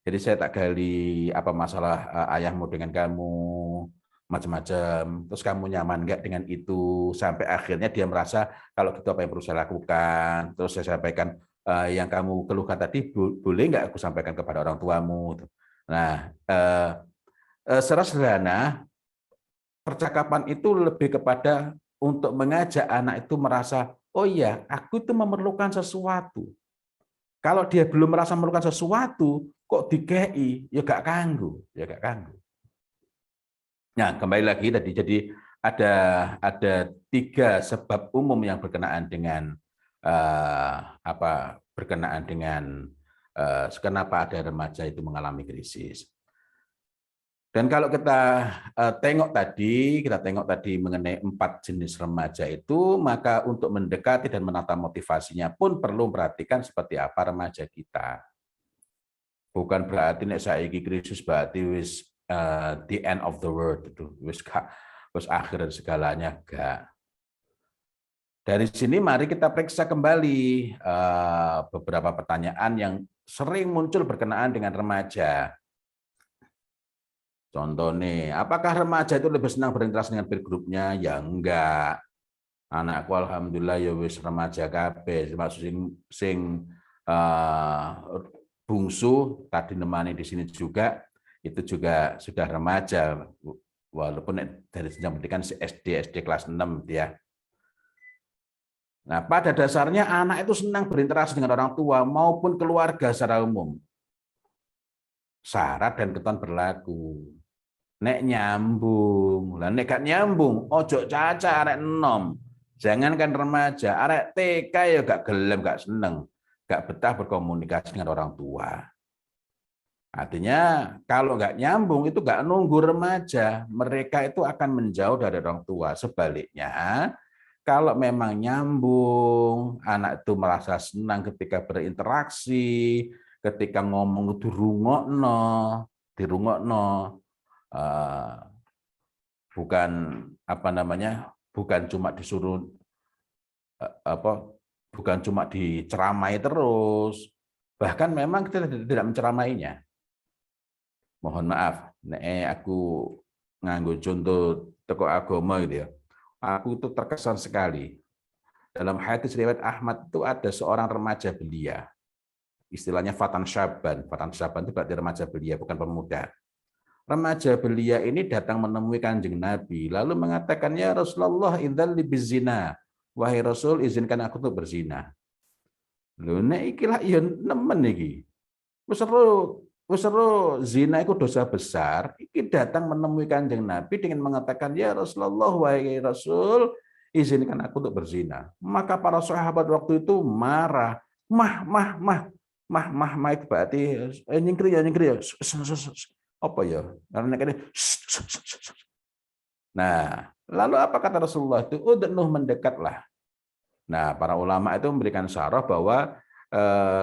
Jadi saya tak gali apa masalah ayahmu dengan kamu, macam-macam. Terus kamu nyaman nggak dengan itu? Sampai akhirnya dia merasa kalau gitu apa yang perlu saya lakukan. Terus saya sampaikan yang kamu keluhkan tadi boleh nggak aku sampaikan kepada orang tuamu? Nah, secara sederhana percakapan itu lebih kepada untuk mengajak anak itu merasa, oh iya, aku itu memerlukan sesuatu. Kalau dia belum merasa memerlukan sesuatu, kok dikei, ya gak kanggu. Nah, kembali lagi tadi, jadi ada 3 sebab umum yang berkenaan dengan kenapa ada remaja itu mengalami krisis. Dan kalau kita tengok tadi mengenai 4 jenis remaja itu, maka untuk mendekati dan menata motivasinya pun perlu memperhatikan seperti apa remaja kita. Bukan berarti nek saiki krisis berarti wis the end of the world itu, wis akhir segalanya, enggak. Dari sini mari kita periksa kembali beberapa pertanyaan yang sering muncul berkenaan dengan remaja. Contoh nih, apakah remaja itu lebih senang berinteraksi dengan peer group-nya? Ya enggak. Anakku alhamdulillah ya wis remaja kabeh, maksud sing bungsu tadi nemani di sini juga itu juga sudah remaja, walaupun dari jenjang pendidikan SD kelas 6 ya. Nah, pada dasarnya anak itu senang berinteraksi dengan orang tua maupun keluarga secara umum. Syarat dan ketentuan berlaku. Nek nyambung, lah nek gak nyambung, ojo caca arek enom. Jangankan remaja, arek TK ya gak gelem, gak seneng, gak betah berkomunikasi dengan orang tua. Artinya kalau nggak nyambung itu nggak nunggu remaja, mereka itu akan menjauh dari orang tua. Sebaliknya, kalau memang nyambung, anak itu merasa senang ketika berinteraksi, ketika ngomong itu dirungokno, bukan cuma disuruh bukan cuma diceramai terus, bahkan memang kita tidak menceramainya. Mohon maaf, aku nganggo contoh teko agama gitu ya. Aku itu terkesan sekali. Dalam hadis riwayat Ahmad itu ada seorang remaja belia. Istilahnya Fatan Syaban. Fatan Syaban itu berarti remaja belia, bukan pemuda. Remaja belia ini datang menemui Kanjeng Nabi, lalu mengatakan, ya Rasulullah, idzan li bizina. Wahai Rasul, izinkan aku untuk berzina. Lho nek iki lak ya nemen iki. Wis seru zina itu dosa besar. Iki datang menemui Kanjeng Nabi dengan mengatakan, ya Rasulullah, wahai Rasul, izinkan aku untuk berzina. Maka para sahabat waktu itu marah. Mah itu berarti nyingkri ya. Apa ya? Nah, lalu apa kata Rasulullah itu? Udnuh mendekatlah. Nah, para ulama itu memberikan syarah bahwa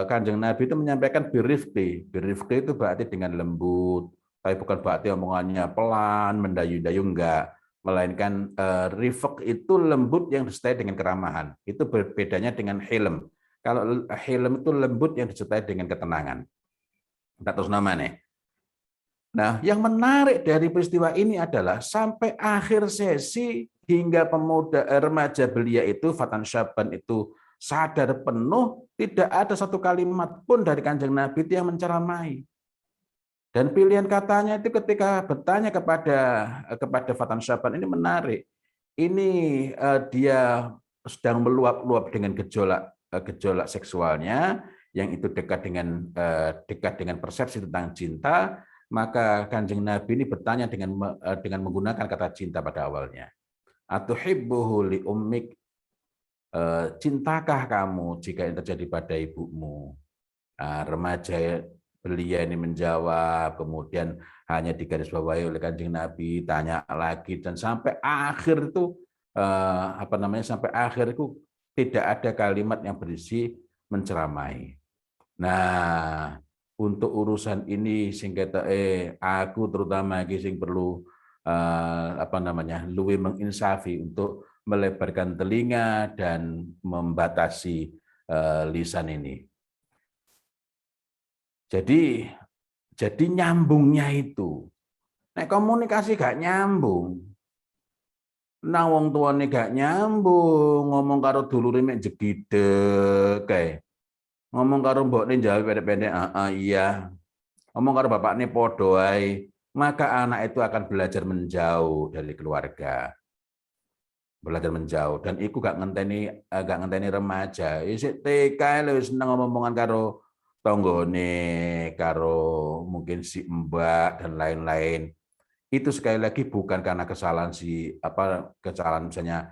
Kanjeng Nabi itu menyampaikan birifqi. Birifqi itu berarti dengan lembut, tapi bukan berarti omongannya pelan, mendayu-dayu, enggak. Melainkan rifq itu lembut yang disertai dengan keramahan. Itu bedanya dengan hilm. Kalau hilm itu lembut yang disertai dengan ketenangan. Kita terus nama nih. Nah, yang menarik dari peristiwa ini adalah sampai akhir sesi hingga remaja belia itu, Fatan Syaban itu sadar penuh, tidak ada satu kalimat pun dari Kanjeng Nabi itu yang menceramai. Dan pilihan katanya itu ketika bertanya kepada Fatan Syaban ini menarik. Ini dia sedang meluap-luap dengan gejolak seksualnya yang itu dekat dengan persepsi tentang cinta. Maka Kanjeng Nabi ini bertanya dengan menggunakan kata cinta pada awalnya. Atuhibbuhu li ummik, cintakah kamu jika ini terjadi pada ibumu? Nah, remaja belia ini menjawab, kemudian hanya digarisbawahi oleh Kanjeng Nabi, tanya lagi, dan sampai akhir itu sampai akhir itu tidak ada kalimat yang berisi menceramai. Nah, untuk urusan ini aku terutama sing perlu luwih menginsafi untuk melebarkan telinga dan membatasi lisan ini. Jadi nyambungnya itu. Nek komunikasi gak nyambung. Nah wong tuane gak nyambung, ngomong karo dulure mek jegideg kae. Ngomong karo mbokne jawab pendek-pendek, iya. Ngomong karo bapakne padha ae. Maka anak itu akan belajar menjauh dari keluarga. Belajar menjauh, dan iku gak ngenteni remaja. Isik TK wis seneng ngomong-ngomongan karo tonggone, karo mungkin si mbak dan lain-lain. Itu sekali lagi bukan karena kesalahan kesalahan misalnya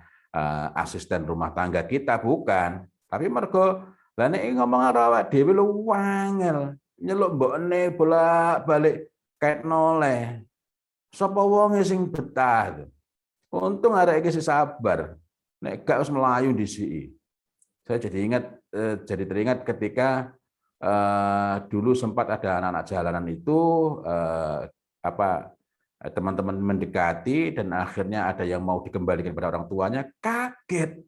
asisten rumah tangga kita, bukan. Tapi mergo lah nek ngomong karo awak dhewe lu wangel, nyeluk mbokne bolak-balik kait noleh. Sapa wonge sing betah. Untung arek iki sabar. Nek gak wis melayu disiki. Saya jadi teringat ketika dulu sempat ada anak-anak jalanan itu teman-teman mendekati dan akhirnya ada yang mau dikembalikan pada orang tuanya, kaget.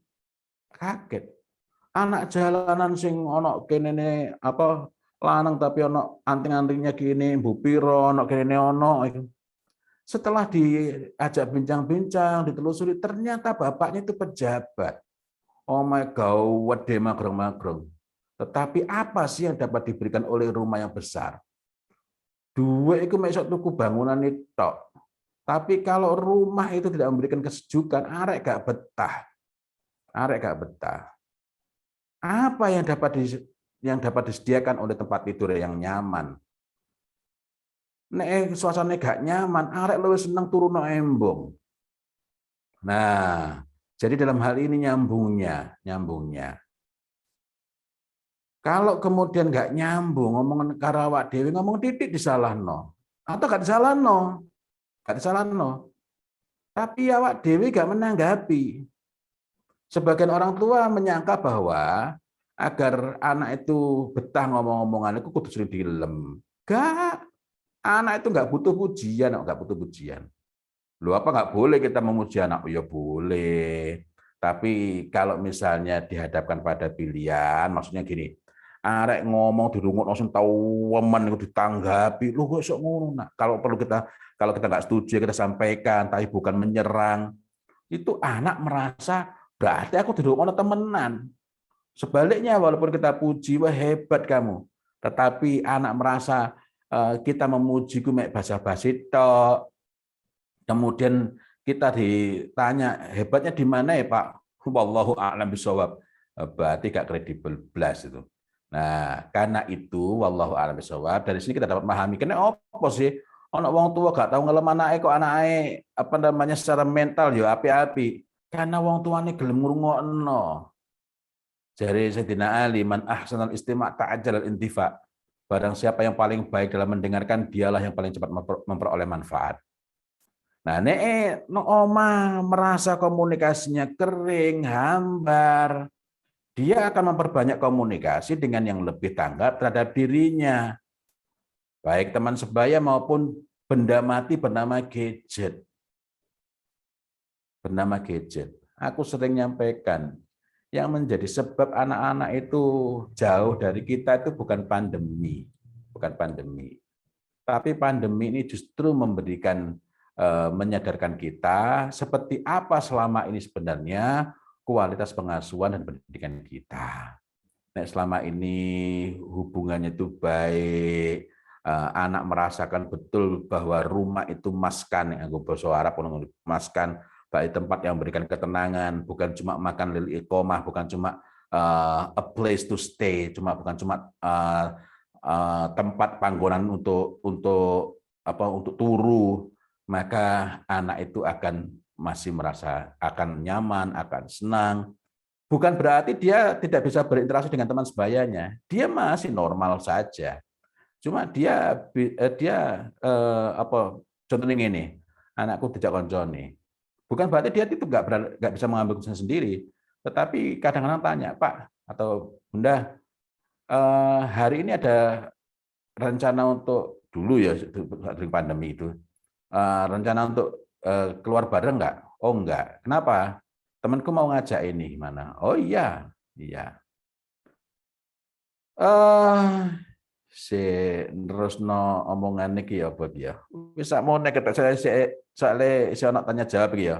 Anak jalanan sing ono kene lanang tapi ono anting-antingnya gini, mbu piro ono kene ono. Setelah diajak bincang-bincang, ditelusuri, ternyata bapaknya itu pejabat. Oh my God, wede magrong-magrong. Tetapi apa sih yang dapat diberikan oleh rumah yang besar? Duit itu mesok tuku bangunan itu. Tapi kalau rumah itu tidak memberikan kesejukan, arek gak betah. Apa yang dapat disediakan oleh tempat tidur yang nyaman? Nek suasana gak nyaman, arek luwih seneng turu no embong. Nah, jadi dalam hal ini nyambungnya. Kalau kemudian nggak nyambung, ngomong karo awak dhewe, ngomong titik disalahno. Atau nggak disalahno. Tapi awak dhewe nggak menanggapi. Sebagian orang tua menyangka bahwa agar anak itu betah ngomong-ngomongan itu kudu sering dilem. Gak, anak itu nggak butuh pujian. Loh, apa nggak boleh kita memuji anak? Ya boleh. Tapi kalau misalnya dihadapkan pada pilihan, maksudnya gini, arek ngomong dirungokno sing tawemen iku ditanggapi, lho kok sok ngono. Nah, kalau kita nggak setuju kita sampaikan, tapi bukan menyerang. Itu anak merasa berarti aku dirungokno temenan. Sebaliknya walaupun kita puji, wah hebat kamu. Tetapi anak merasa kita memuji ku mek basa-basi tok. Kemudian kita ditanya, hebatnya di mana ya Pak? Wallahu a'lam bishawab. Berarti gak kredibel blas itu. Nah, karena itu wallahu a'lam bishawab, dari sini kita dapat memahami kena apa sih? Ono wong tua gak tahu ngelem anake kok anake secara mental ya api-api. Karena wong tuane gelem ngrungokno. Jari Sayyidina Ali, man ahsanal istima' ta'ajjalal intifa. Barang siapa yang paling baik dalam mendengarkan, dialah yang paling cepat memperoleh manfaat. Nah, no oma merasa komunikasinya kering, hambar, dia akan memperbanyak komunikasi dengan yang lebih tanggap terhadap dirinya. Baik teman sebaya maupun benda mati bernama gadget. Aku sering nyampaikan, yang menjadi sebab anak-anak itu jauh dari kita itu bukan pandemi. Tapi pandemi ini justru menyadarkan kita seperti apa selama ini sebenarnya kualitas pengasuhan dan pendidikan kita. Nah, selama ini hubungannya itu baik, anak merasakan betul bahwa rumah itu maskan, yang bahasa Arab maskan, baik tempat yang memberikan ketenangan, bukan cuma makan lil iqomah, bukan cuma a place to stay, bukan cuma tempat panggonan untuk untuk turu, maka anak itu akan masih merasa akan nyaman, akan senang. Bukan berarti dia tidak bisa berinteraksi dengan teman sebayanya. Dia masih normal saja. Cuma contohnya ini, anakku tidak konconi. Bukan berarti dia itu nggak bisa mengambil keputusan sendiri. Tetapi kadang-kadang tanya, Pak atau Bunda, hari ini ada rencana untuk dulu ya di pandemi itu, rencana untuk keluar bareng nggak? Oh enggak. Kenapa? Temanku mau ngajak ini gimana? Oh iya, iya. Si nerusno omongan iki ya apa ya? Wis sakmene ketok soalnya ana tanya jawab iki ya.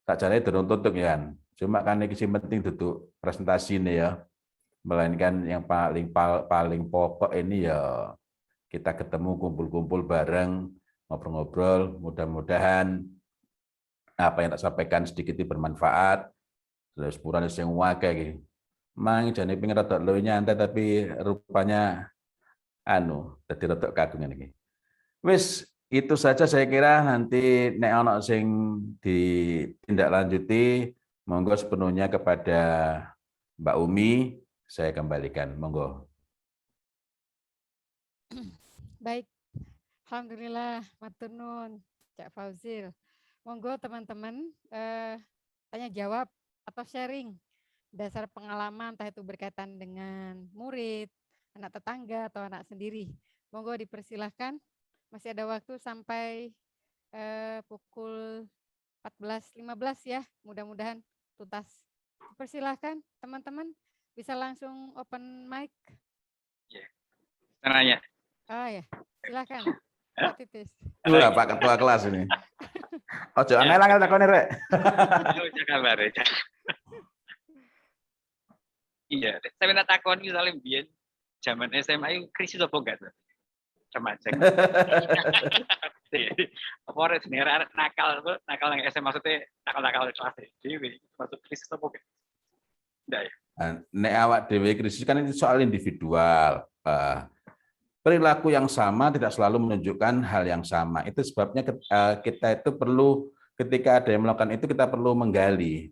Tak jane durung tutup ya kan. Cuma kan iki sing penting duduk presentasi ini ya. Melainkan yang paling pokok ini ya kita ketemu kumpul-kumpul bareng, ngobrol-ngobrol, mudah-mudahan apa yang tak sampaikan sedikit bermanfaat. Terus purane sing akeh iki. Mang jane pengen rada luwih nyantai tapi rupanya dadi rada kagungan iki. Wis itu saja saya kira, nanti nek ana sing ditindaklanjuti monggo sepenuhnya kepada Mbak Umi saya kembalikan. Monggo. Baik, alhamdulillah, matur nuwun Cak Fauzil. Monggo teman-teman tanya jawab atau sharing dasar pengalaman, entah itu berkaitan dengan murid, anak tetangga atau anak sendiri. Monggo dipersilahkan. Masih ada waktu sampai pukul 14.15 ya. Mudah-mudahan tuntas. Persilahkan teman-teman bisa langsung open mic. Nanya. Oh ya, silakan. Pak Titis. Wah, Pak Ketua kelas ini. Ojo angel-angel takone rek. Kabar ya. Iya, saya minta takon misalnya biyen zaman SMA itu krisis apa enggak tuh? Remaja. Apa orang sebenarnya nakal yang SMA maksudnya nakal kelas dewe masuk krisis apa enggak? Enggak ya. Nek awak dewe krisis kan itu soal individual. Perilaku yang sama tidak selalu menunjukkan hal yang sama. Itu sebabnya kita itu perlu ketika ada yang melakukan itu kita perlu menggali.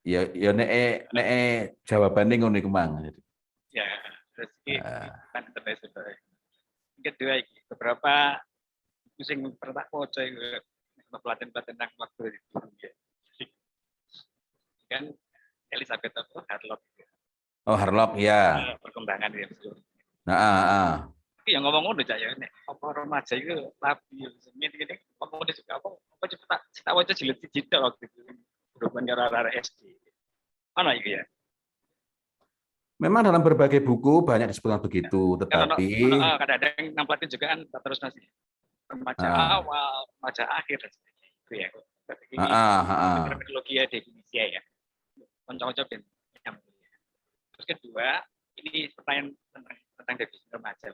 Ya nek jawabane ngono iku mang. Ya, terus kan terus kedua beberapa musim pernah poco pelatihan tentang waktu itu ya. Kan Elizabeth Harlock. Oh, Harlock ya. Perkembangan ya. Nah, yang ngomong udah ya nek apa remaja itu labil gini ngomong dia juga apa cerita wajah jilid digital waktu itu berhubungan dengan arah SD mana itu ya memang dalam berbagai buku banyak disebutkan begitu, tetapi kadang-kadang nampatin juga kan terus nasi remaja awal remaja akhir dan sebagainya itu ya teknologi ya definisi ya konco-konco dan terus kedua ini pertanyaan tentang definisi remaja.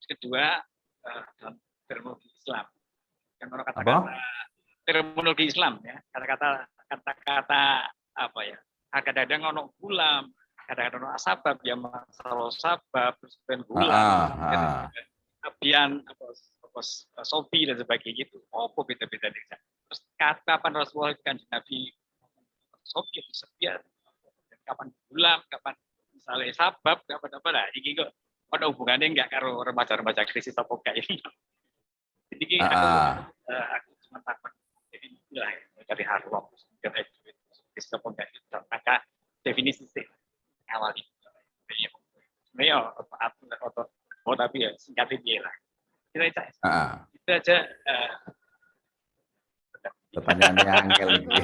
Kedua dalam terminologi Islam yang orang kata-kata terminologi Islam ya kata-kata apa ya kadang-kadang ono gulam kadang-kadang ono asbab ya masalah sabab terus gulam kemudian apa sofi dan sebagainya itu beda-beda terus kapan Rasulullah kan Nabi sofi itu sepian kapan gulam kapan misalnya sabab kapan apa lah ini kok ada hubungannya enggak karo remaja-remaja krisis apa enggak ini. Jadi aku cuma takut jadi inilah dari Harlock dari krisis apa enggak maka definisi awal itu. Sebenarnya tapi ya singkatnya dia lah. Itu aja pertanyaannya angel lagi.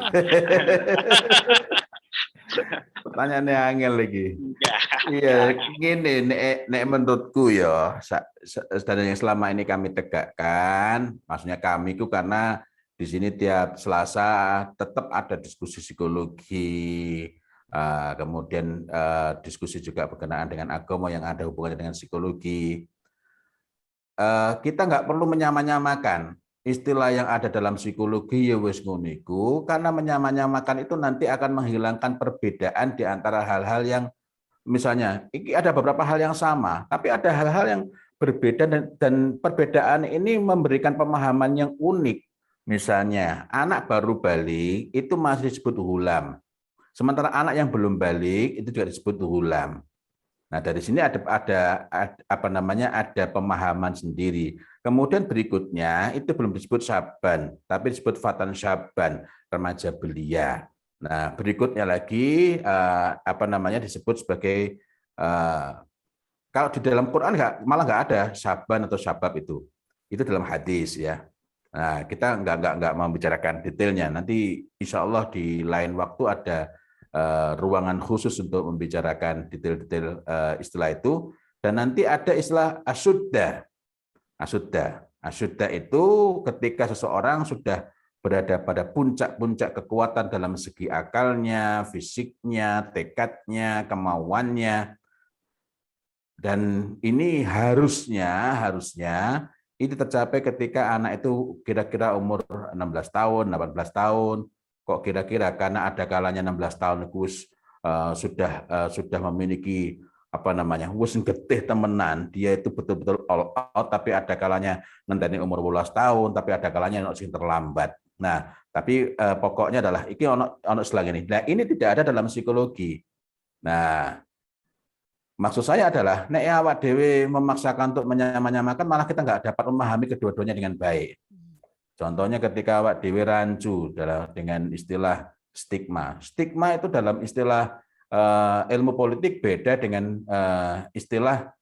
Pertanyaannya angel lagi. Iya, gini, nek menurutku ya, standar yang selama ini kami tegakkan, maksudnya kami itu karena di sini tiap Selasa tetap ada diskusi psikologi, kemudian diskusi juga berkenaan dengan agama yang ada hubungannya dengan psikologi. Kita nggak perlu menyamakan istilah yang ada dalam psikologi ya wis ngono iku, karena menyamakan itu nanti akan menghilangkan perbedaan di antara hal-hal yang misalnya ini ada beberapa hal yang sama, tapi ada hal-hal yang berbeda dan perbedaan ini memberikan pemahaman yang unik. Misalnya anak baru balik itu masih disebut hulam, sementara anak yang belum balik itu juga disebut hulam. Nah, dari sini ada apa namanya, ada pemahaman sendiri. Kemudian berikutnya itu belum disebut syaban, tapi disebut fatan syaban, remaja belia. Nah, berikutnya lagi apa namanya, disebut sebagai kalau di dalam Quran malah nggak ada syaban atau syabab itu. Itu dalam hadis ya. Nah, kita nggak membicarakan detailnya. Nanti insya Allah di lain waktu ada ruangan khusus untuk membicarakan detail-detail istilah itu. Dan nanti ada istilah asyudda. Asyudda itu ketika seseorang sudah berada pada puncak-puncak kekuatan dalam segi akalnya, fisiknya, tekadnya, kemauannya. Dan ini harusnya itu tercapai ketika anak itu kira-kira umur 16 tahun, 18 tahun. Kok kira-kira karena ada kalanya 16 tahun itu sudah memiliki apa namanya, wis getih temenan, dia itu betul-betul all out, tapi ada kalanya ngenteni umur 12 tahun, tapi ada kalanya sing terlambat. Nah, tapi pokoknya adalah iki ono selang ini. Nah, ini tidak ada dalam psikologi. Nah, maksud saya adalah nek awak dewe memaksakan untuk menyamakan, malah kita nggak dapat memahami kedua-duanya dengan baik. Contohnya ketika awak dewe rancu dengan istilah stigma. Stigma itu dalam istilah ilmu politik beda dengan istilah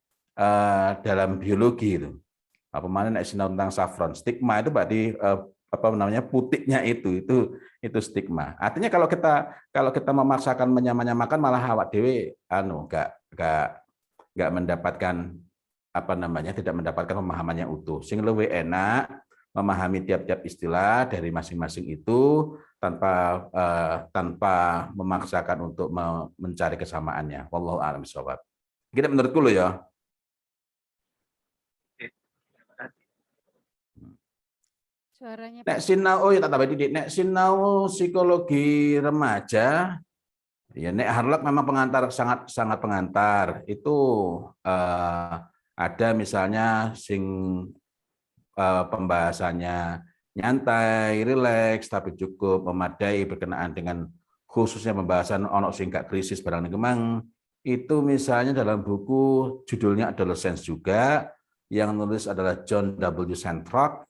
dalam biologi itu. Apa mana nek sinau tentang saffron. Stigma itu berarti apa namanya, putihnya itu stigma. Artinya kalau kita memaksakan menyamakan, malah awak dewe nggak mendapatkan apa namanya, tidak mendapatkan pemahaman yang utuh. Sing lebih enak memahami tiap-tiap istilah dari masing-masing itu tanpa memaksakan untuk mencari kesamaannya. Wallahu a'lam bishawab. Kita menurutku lo ya. Suaranya Nek sinau, oh ya tak tambah didik. Nek sinau psikologi remaja, ya nek Harlock memang pengantar, sangat pengantar. Itu ada misalnya pembahasannya nyantai, rileks, tapi cukup memadai berkenaan dengan khususnya pembahasan ono singkat krisis barang gemang. Itu misalnya dalam buku judulnya Adolescence juga, yang nulis adalah John W. Sandrock.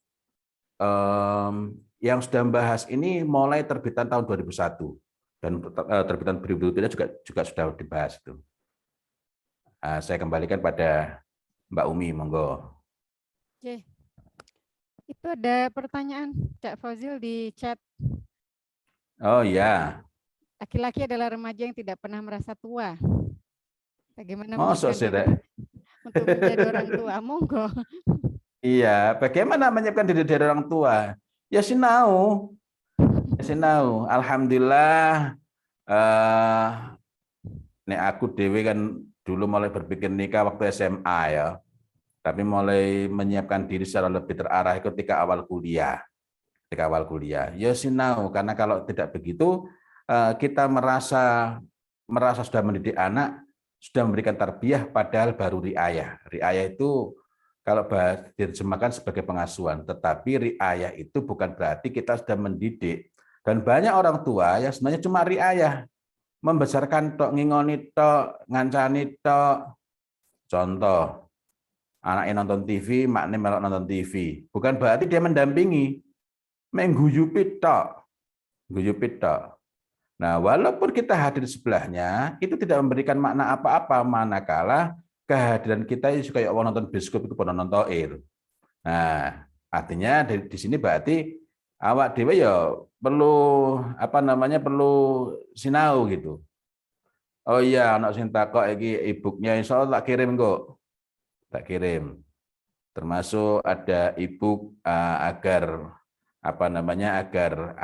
Yang sudah membahas ini mulai terbitan tahun 2001 dan terbitan berikutnya juga sudah dibahas itu. Saya kembalikan pada Mbak Umi, monggo. Oke. Itu ada pertanyaan Cak Fauzil di chat. Oh ya. Laki-laki adalah remaja yang tidak pernah merasa tua. Bagaimana Masa sih, untuk menjadi orang tua? Monggo. Iya, bagaimana menyiapkan diri dari orang tua? Ya sinau. Alhamdulillah. Nek aku dewi kan dulu mulai berpikir nikah waktu SMA ya. Tapi mulai menyiapkan diri secara lebih terarah ketika awal kuliah. Ya sinau, karena kalau tidak begitu kita merasa sudah mendidik anak, sudah memberikan tarbiyah, padahal baru riayah. Riayah itu kalau diterjemahkan sebagai pengasuhan, tetapi riayah itu bukan berarti kita sudah mendidik. Dan banyak orang tua yang sebenarnya cuma riayah, membesarkan tok, ngingoni tok, ngancani tok. Contoh, anaknya nonton TV, maknya melok nonton TV. Bukan berarti dia mendampingi, mengguyupi tok. Nah, walaupun kita hadir di sebelahnya, itu tidak memberikan makna apa-apa, manakala kehadiran kita itu kayak orang nonton bioskop itu pun nonton air. Nah, artinya di sini berarti awak dewe ya perlu apa namanya, perlu sinau gitu. Oh iya, anak sing takok iki e-booknya insyaallah tak kirim kok. Tak kirim. Termasuk ada e-book agar apa namanya, agar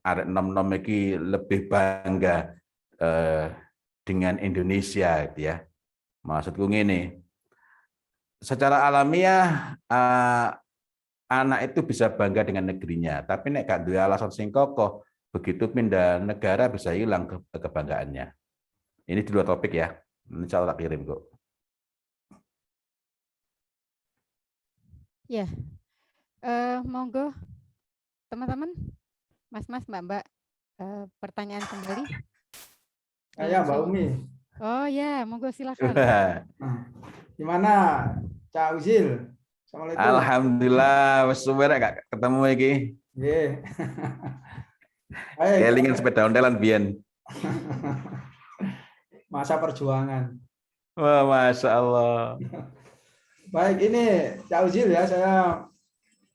arek nom-nom iki lebih bangga dengan Indonesia gitu ya. Maksudku ngene, secara alamiah anak itu bisa bangga dengan negerinya, tapi nek gak duwe alasan sing kokoh, begitu pindah negara bisa hilang kebanggaannya. Ini di luar topik ya. Insya Allah tak kirim kok. Ya, monggo teman-teman, mas-mas, mbak-mbak, pertanyaan kembali. Ya, Mbak Umi. Oh ya, monggo silakan. Gimana, Cak Uzil? Assalamualaikum. Alhamdulillah, wis suwe rek gak ketemu iki. Nggih. Baik. Kelingan sepeda ontelan biyen. Masa perjuangan. Wah, Masya Allah. Baik, ini Cak Uzil ya, saya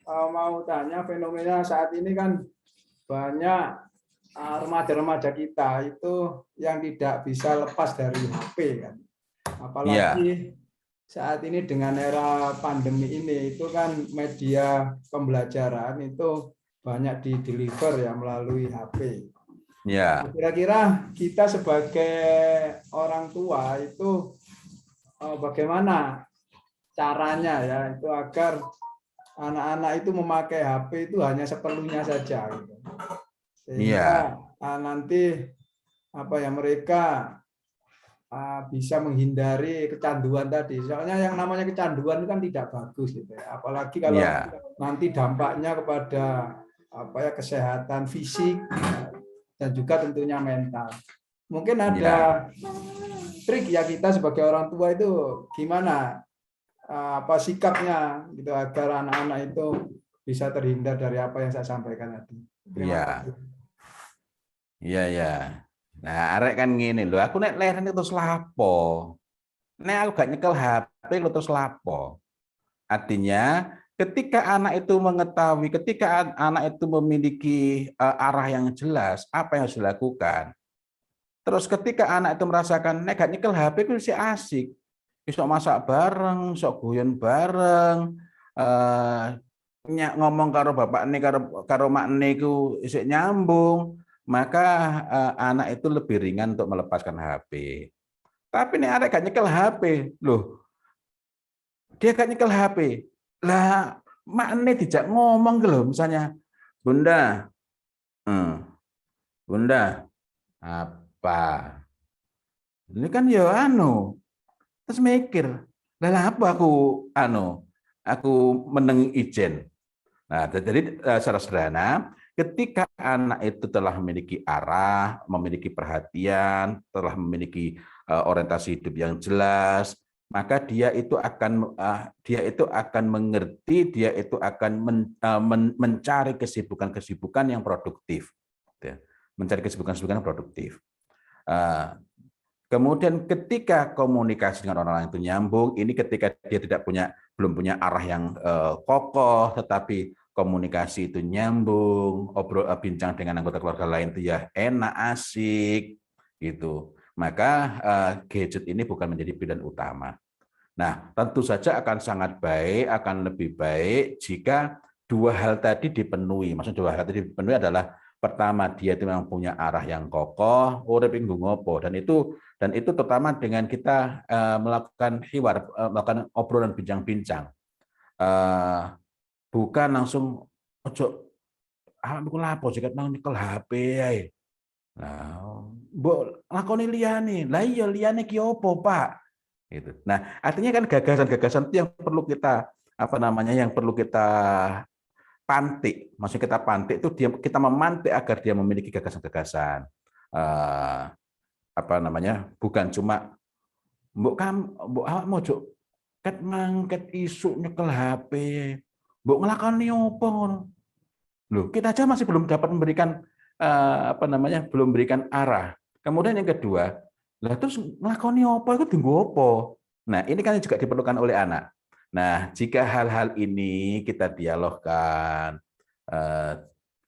mau tanya fenomena saat ini kan banyak remaja-remaja kita itu yang tidak bisa lepas dari HP kan. Apalagi saat ini dengan era pandemi ini itu kan media pembelajaran itu banyak di-deliver ya melalui HP. Ya. Kira-kira kita sebagai orang tua itu bagaimana caranya ya itu agar anak-anak itu memakai HP itu hanya seperlunya saja gitu. Sehingga nanti mereka bisa menghindari kecanduan tadi. Soalnya yang namanya kecanduan itu kan tidak bagus gitu ya. Apalagi kalau nanti dampaknya kepada kesehatan fisik dan juga tentunya mental. Mungkin ada trik ya kita sebagai orang tua itu gimana sikapnya gitu agar anak-anak itu bisa terhindar dari apa yang saya sampaikan tadi. Iya. Nah, arek kan ngene lho, aku nek leren itu terus lapo. Nek aku gak nyekel HP lu terus lapo. Artinya ketika anak itu mengetahui, ketika anak itu memiliki arah yang jelas, apa yang harus dilakukan. Terus ketika anak itu merasakan nek gak nyekel HP itu sih asik. Isok masak bareng, isok guyon bareng, ngomong karo bapak ini karo mak ini ku isik nyambung, maka anak itu lebih ringan untuk melepaskan HP. Tapi nih anak gak nyekel HP, loh, dia gak nyekel HP, lah mak ini dijak ngomong gitu loh, misalnya, Bunda, Bunda, apa? Ini kan ya terus mikir, lah apa aku meneng ijen. Nah, jadi secara sederhana, ketika anak itu telah memiliki arah, memiliki perhatian, telah memiliki orientasi hidup yang jelas, maka dia itu akan mengerti, dia itu akan mencari kesibukan-kesibukan yang produktif, mencari kesibukan-kesibukan yang produktif. Kemudian ketika komunikasi dengan orang lain itu nyambung, ini ketika dia belum punya arah yang kokoh, tetapi komunikasi itu nyambung, bincang dengan anggota keluarga lain itu ya enak, asik, gitu. Maka gadget ini bukan menjadi pilihan utama. Nah, tentu saja akan sangat baik, akan lebih baik jika dua hal tadi dipenuhi. Maksudnya dua hal tadi dipenuhi adalah pertama, dia itu memang punya arah yang kokoh, urip ing ngopo, dan itu terutama dengan kita melakukan hiwar, melakukan obrolan bincang-bincang, bukan langsung ojo aku lapo jika nang nyekel HP ae. Nah, mbok lakoni liyane. Lah iya liyane ki opo, Pak? Gitu. Nah, artinya kan gagasan-gagasan itu yang perlu kita yang perlu kita pantik, maksudnya kita pantik itu kita memantik agar dia memiliki gagasan-gagasan, bukan cuma mbok mojok ket mangket isu nyekel HP, mbok nglakoni opo ngono. Loh, kita aja masih belum dapat memberikan belum memberikan arah. Kemudian yang kedua, lah terus nglakoni opo itu dienggo opo? Nah, ini kan juga diperlukan oleh anak. Nah, jika hal-hal ini kita dialogkan,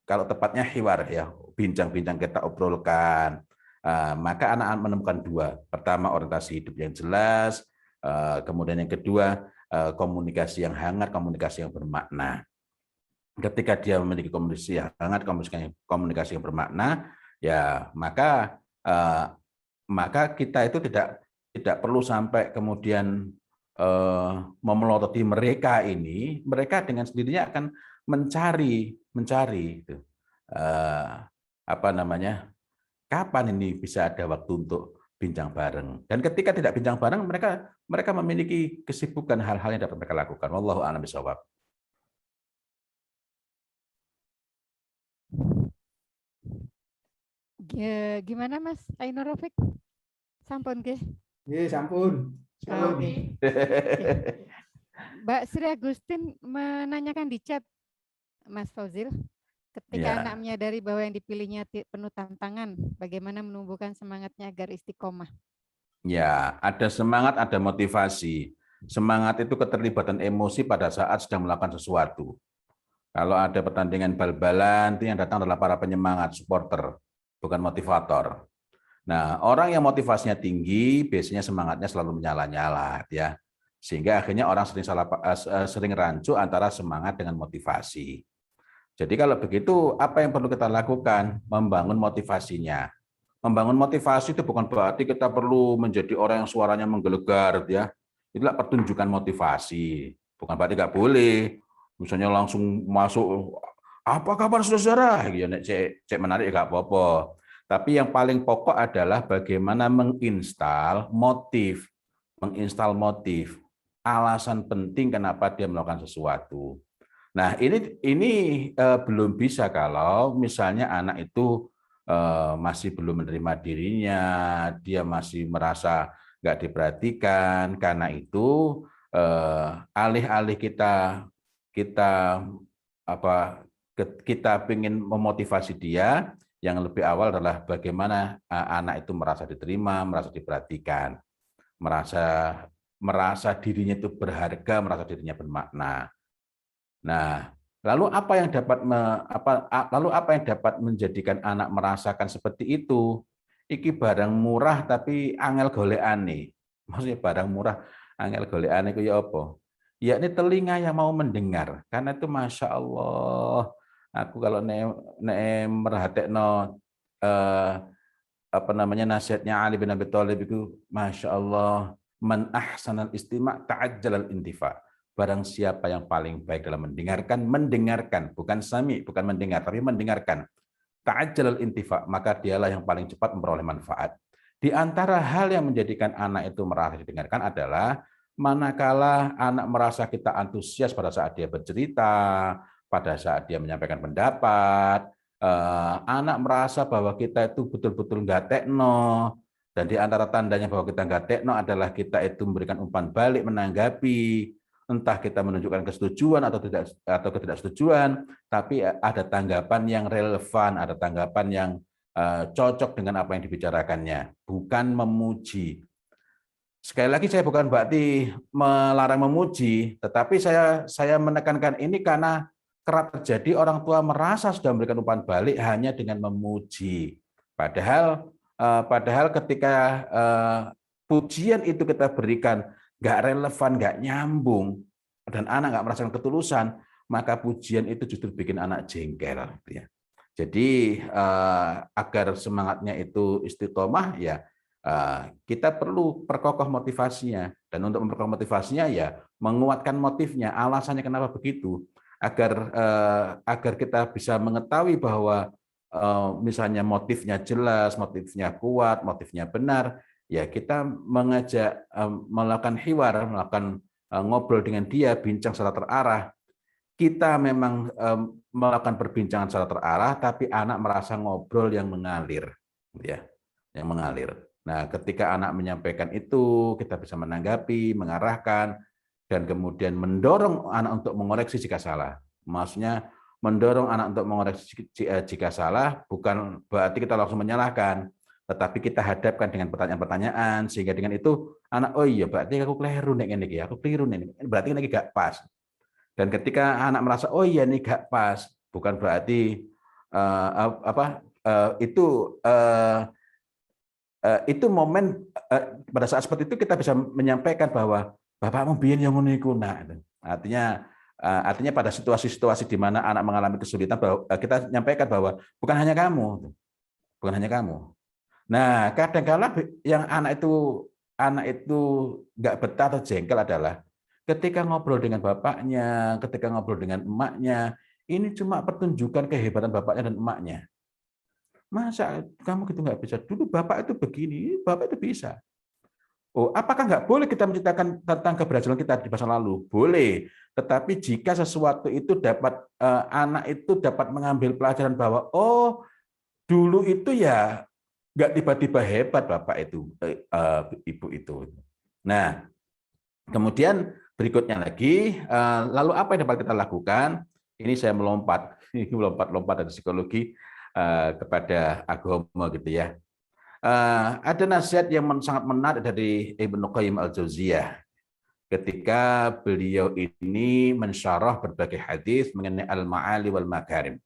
kalau tepatnya hiwar ya, bincang-bincang kita obrolkan, maka anak-anak menemukan dua. Pertama, orientasi hidup yang jelas, kemudian yang kedua, komunikasi yang hangat, komunikasi yang bermakna. Ketika dia memiliki komunikasi yang hangat, komunikasi yang bermakna, ya maka kita itu tidak perlu sampai kemudian memelototi mereka ini, mereka dengan sendirinya akan mencari itu, apa namanya, kapan ini bisa ada waktu untuk bincang bareng. Dan ketika tidak bincang bareng, mereka memiliki kesibukan hal-hal yang dapat mereka lakukan. Wallahu a'lam bishawab. Gimana Mas Ainur Rafiq? Sampun ke? Nggih, sampun. Oke. Mbak Sri Agustin menanyakan di chat, Mas Fauzil, ketika Ya. anak menyadari bahwa yang dipilihnya penuh tantangan, bagaimana menumbuhkan semangatnya agar istiqomah? Ya, ada semangat, ada motivasi. Semangat itu keterlibatan emosi pada saat sedang melakukan sesuatu. Kalau ada pertandingan bal-balan, itu yang datang adalah para penyemangat, supporter, bukan motivator. Nah, orang yang motivasinya tinggi, biasanya semangatnya selalu menyala-nyala, ya. Sehingga akhirnya orang sering rancu antara semangat dengan motivasi. Jadi kalau begitu, apa yang perlu kita lakukan? Membangun motivasinya. Membangun motivasi itu bukan berarti kita perlu menjadi orang yang suaranya menggelegar, ya. Itulah pertunjukan motivasi. Bukan berarti nggak boleh. Misalnya langsung masuk, apa kabar saudara? Ya, cek menarik ya nggak apa-apa. Tapi yang paling pokok adalah bagaimana menginstal motif, alasan penting kenapa dia melakukan sesuatu. Nah, ini belum bisa kalau misalnya anak itu masih belum menerima dirinya, dia masih merasa nggak diperhatikan. Karena itu alih-alih kita ingin memotivasi dia, yang lebih awal adalah bagaimana anak itu merasa diterima, merasa diperhatikan, merasa dirinya itu berharga, merasa dirinya bermakna. Nah, lalu apa yang dapat menjadikan anak merasakan seperti itu? Iki barang murah tapi angel goleane. Maksudnya barang murah angel goleane ku ya apa? Ya ini telinga yang mau mendengar. Karena itu Masya Allah, aku kalau merhatekno nasihatnya Ali bin Abi Thalib itu, Masya Allah, man ahsanal istima' ta'ajjalal intifa. Barang siapa yang paling baik dalam mendengarkan, bukan sami, bukan mendengar, tapi mendengarkan. Ta'ajjalal intifa, maka dialah yang paling cepat memperoleh manfaat. Di antara hal yang menjadikan anak itu merasa didengarkan adalah manakala anak merasa kita antusias pada saat dia bercerita, pada saat dia menyampaikan pendapat, anak merasa bahwa kita itu betul-betul nggak tekno, dan di antara tandanya bahwa kita nggak tekno adalah kita itu memberikan umpan balik, menanggapi, entah kita menunjukkan kesetujuan atau ketidaksetujuan, tapi ada tanggapan yang relevan, ada tanggapan yang cocok dengan apa yang dibicarakannya, bukan memuji. Sekali lagi saya bukan berarti melarang memuji, tetapi saya menekankan ini karena kerap terjadi orang tua merasa sudah memberikan umpan balik hanya dengan memuji. Padahal ketika pujian itu kita berikan nggak relevan, nggak nyambung, dan anak nggak merasakan ketulusan, maka pujian itu justru bikin anak jengkel. Jadi agar semangatnya itu istiqomah, ya kita perlu perkokoh motivasinya. Dan untuk memperkokoh motivasinya, ya menguatkan motifnya, alasannya kenapa begitu, agar kita bisa mengetahui bahwa misalnya motifnya jelas, motifnya kuat, motifnya benar, ya kita mengajak melakukan hiwar, melakukan ngobrol dengan dia, bincang secara terarah. Kita memang melakukan perbincangan secara terarah, tapi anak merasa ngobrol yang mengalir, ya, yang mengalir. Nah, ketika anak menyampaikan itu, kita bisa menanggapi, mengarahkan, dan kemudian mendorong anak untuk mengoreksi jika salah. Maksudnya mendorong anak untuk mengoreksi jika salah bukan berarti kita langsung menyalahkan, tetapi kita hadapkan dengan pertanyaan-pertanyaan, sehingga dengan itu anak, oh iya berarti aku keliru nih, aku keliru nih, berarti ini gak pas. Dan ketika anak merasa oh iya ini gak pas, bukan berarti itu momen pada saat seperti itu kita bisa menyampaikan bahwa bapakmu biyen yang ngono iku. Nah, artinya pada situasi-situasi di mana anak mengalami kesulitan, bahwa kita menyampaikan bahwa bukan hanya kamu. Nah, kadang-kala yang anak itu anak itu nggak betah atau jengkel adalah ketika ngobrol dengan bapaknya, ketika ngobrol dengan emaknya, ini cuma pertunjukan kehebatan bapaknya dan emaknya. Masa kamu gitu nggak bisa? Dulu bapak itu begini, bapak itu bisa. Oh, apakah nggak boleh kita menceritakan tentang keberhasilan kita di masa lalu? Boleh. Tetapi jika sesuatu itu dapat anak itu dapat mengambil pelajaran bahwa oh dulu itu ya nggak tiba-tiba hebat bapak itu, ibu itu. Nah, kemudian berikutnya lagi, lalu apa yang dapat kita lakukan? Ini saya melompat, lompat dari psikologi kepada agama gitu ya. Ada nasihat yang sangat menarik dari Ibnu Qayyim al-Jauziyah ketika beliau ini mensyarah berbagai hadis mengenai al-ma'ali wal makarim.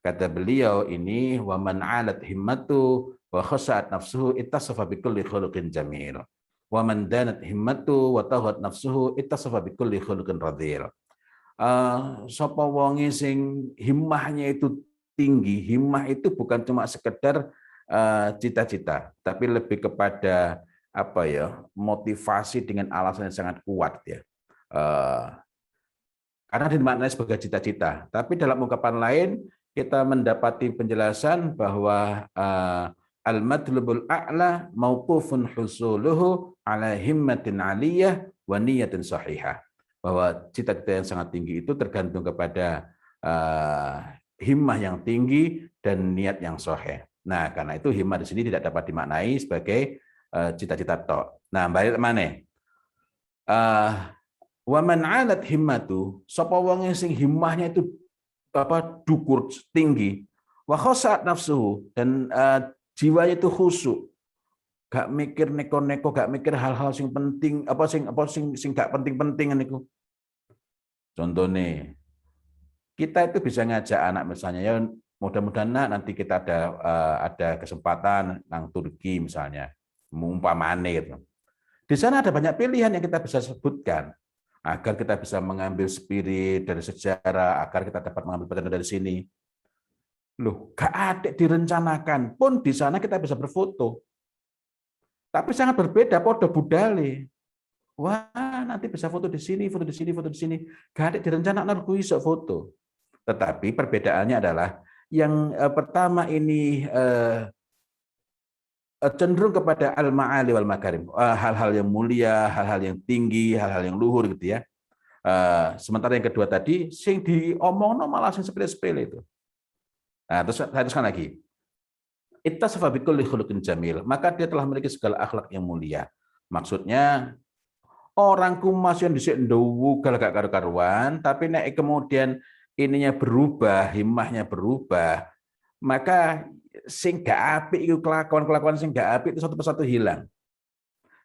Kata beliau ini, wa man 'alat himmatu wa khasa'at nafsuhu ittasafa bi kulli khuluqin jamil. Wa man danat himmatu wa taghat nafsuhu ittasafa bi kulli khuluqin radhil. Sapa wonge sing himmahnya itu tinggi, himmah itu bukan cuma sekedar cita-cita, tapi lebih kepada apa ya, motivasi dengan alasan yang sangat kuat ya. Karena dimaknai sebagai cita-cita, tapi dalam ungkapan lain kita mendapati penjelasan bahwa al-matlubul a'la mauqufun husuluhu ala himmatin 'aliyah wa niyatin sahihah. Bahwa cita-cita yang sangat tinggi itu tergantung kepada himmah yang tinggi dan niat yang sahih. Nah, karena itu himmah di sini tidak dapat dimaknai sebagai cita-cita tok. Nah, balik mana? Wa man 'alat himmatu, sapa wong sing himmahnya itu dukur tinggi, wa khasat nafsuhu, dan jiwanya itu khusyuk, gak mikir neko-neko, gak mikir hal-hal sing penting, sing gak penting-penting niku. Contohnya kita itu bisa ngajak anak misalnya, ya mudah-mudahan nanti kita ada kesempatan nang Turki misalnya, umpamane gitu. Di sana ada banyak pilihan yang kita bisa sebutkan agar kita bisa mengambil spirit dari sejarah, agar kita dapat mengambil pelajaran dari sini. Loh, gak ada direncanakan pun di sana kita bisa berfoto. Tapi sangat berbeda podo budale. Wah, nanti bisa foto di sini, foto di sini, foto di sini. Gak ada direncanakan aku bisa foto. Tetapi perbedaannya adalah yang pertama ini cenderung kepada al-ma'ali wal makarim, hal-hal yang mulia, hal-hal yang tinggi, hal-hal yang luhur gitu ya. Sementara yang kedua tadi sing diomongno malah sing sepele-sepele itu. Nah, terus saya teruskan lagi. Ittasafa bi kulli khuluqin jamil, maka dia telah memiliki segala akhlak yang mulia. Maksudnya orang kumas yang dhisik ndowu gak karu-karuan, tapi nek kemudian ininya berubah, himmahnya berubah, maka sing gak apik itu kelakuan sing gak apik itu satu persatu hilang.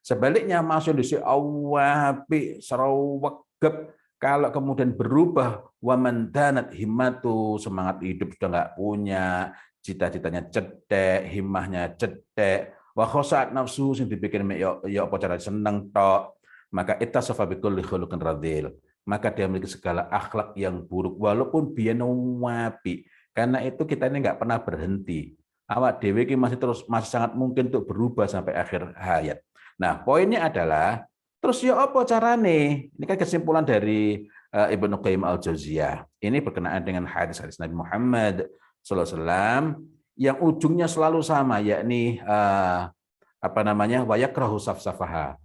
Sebaliknya masuk di apik sarawegep, kalau kemudian berubah waman danat himmatu, semangat hidup sudah nggak punya, cita-citanya cedek, himmahnya cedek, wa khosat nafsu sing dibikin ya apa cara seneng tok, maka ittasafa bi kulli khuluqin radhil, maka dia memiliki segala akhlak yang buruk walaupun biyen wapi. Karena itu kita ini nggak pernah berhenti. Awak dhewe iki masih sangat mungkin untuk berubah sampai akhir hayat. Nah, poinnya adalah terus ya apa carane? Ini kan kesimpulan dari Ibnu Qayyim al-Jauziyah. Ini berkenaan dengan hadis-hadis Nabi Muhammad SAW yang ujungnya selalu sama, yakni wa yakrahu safsafaha.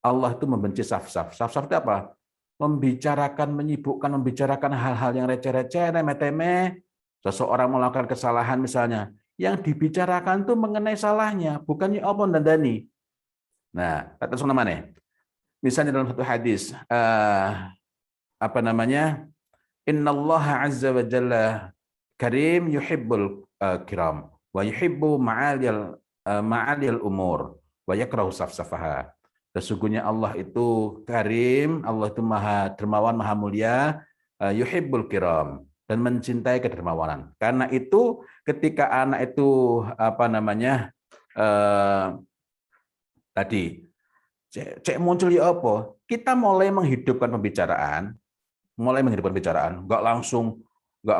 Allah itu membenci safsaf. Safsaf itu apa? Membicarakan hal-hal yang receh-receh, remeh-temeh. Seseorang melakukan kesalahan misalnya, yang dibicarakan itu mengenai salahnya, bukannya apa dandani. Nah, kata sama mana? Misalnya dalam satu hadis, Innallaha azza wa jalla karim yuhibbul kiram wa yuhibbu ma'aliyal umur wa yakrahu safsafaha. Sesungguhnya Allah itu karim, Allah itu maha dermawan, maha mulia, yuhibbul kiram, dan mencintai kedermawanan. Karena itu ketika anak itu tadi cek muncul ya apa? Kita mulai menghidupkan pembicaraan, nggak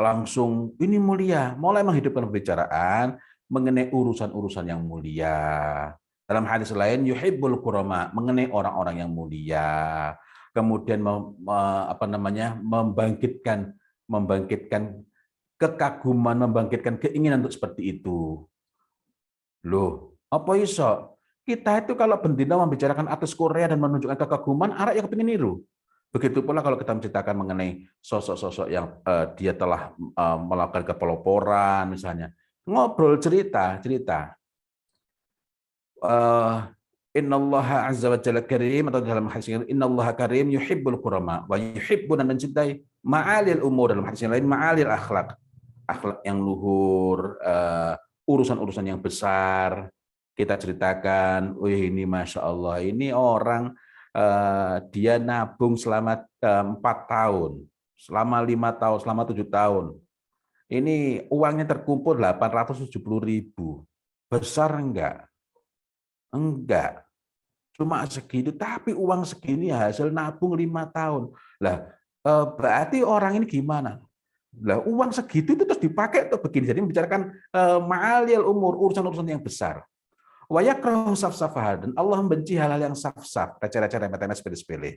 langsung ini mulia, mulai menghidupkan pembicaraan mengenai urusan-urusan yang mulia, Dalam hadis lain yuhibbul kurama, mengenai orang-orang yang mulia, kemudian membangkitkan kekaguman, membangkitkan keinginan untuk seperti itu. Loh, apa iso? Kita itu kalau bendina membicarakan artis Korea dan menunjukkan kekaguman, arek yang kepingin niru. Begitu pula kalau kita menceritakan mengenai sosok-sosok yang dia telah melakukan kepeloporan misalnya. Ngobrol, cerita. Innallaha azza wa jalla karim, atau dalam hadis yang lain innallaha karim yuhibbul kurama wa yuhibbuna, mencintai ma'alil umur, dalam hadis yang lain ma'alil akhlak yang luhur, urusan-urusan yang besar. Kita ceritakan, wih ini Masya Allah, ini orang dia nabung selama 4 tahun, selama 5 tahun, selama 7 tahun. Ini uangnya terkumpul 870.000. Besar enggak? Enggak. Cuma segitu, tapi uang segini hasil nabung 5 tahun. Lah, berarti orang ini gimana? Lah, uang segitu itu terus dipakai untuk begini. Jadi membicarakan ma'alil umur, urusan-urusan yang besar. Wa yakrahu safsafah, dan Allah membenci hal-hal yang saf-saf, receh-receh, remeh-temeh, sepele-sepele.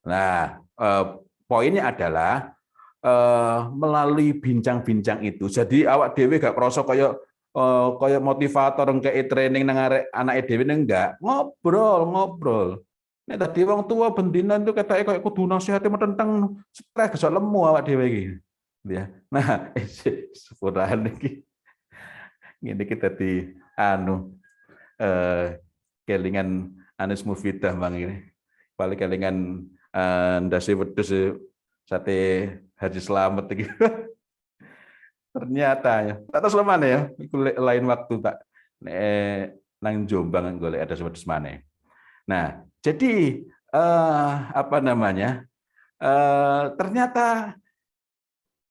Nah, poinnya adalah melalui bincang-bincang itu. Jadi awak dewe gak kerasa kayak motivator kayak training nang arek anake dhewe enggak, ngobrol. Nek tadi wong tua bendina itu ketake kayak kudu nasihate metenteng stres gesok lemu awak dhewe iki. Ya. Nah, sepurahan iki. Ngene iki dadi kelingan Anis Mufidah Bang ini. Paling kelingan ndase wedhus sate Haji Slamet iki. Ternyata ya, tak tahu selama ya, lain waktu tak nang Jombang golek ada seperti mana. Nah, jadi ternyata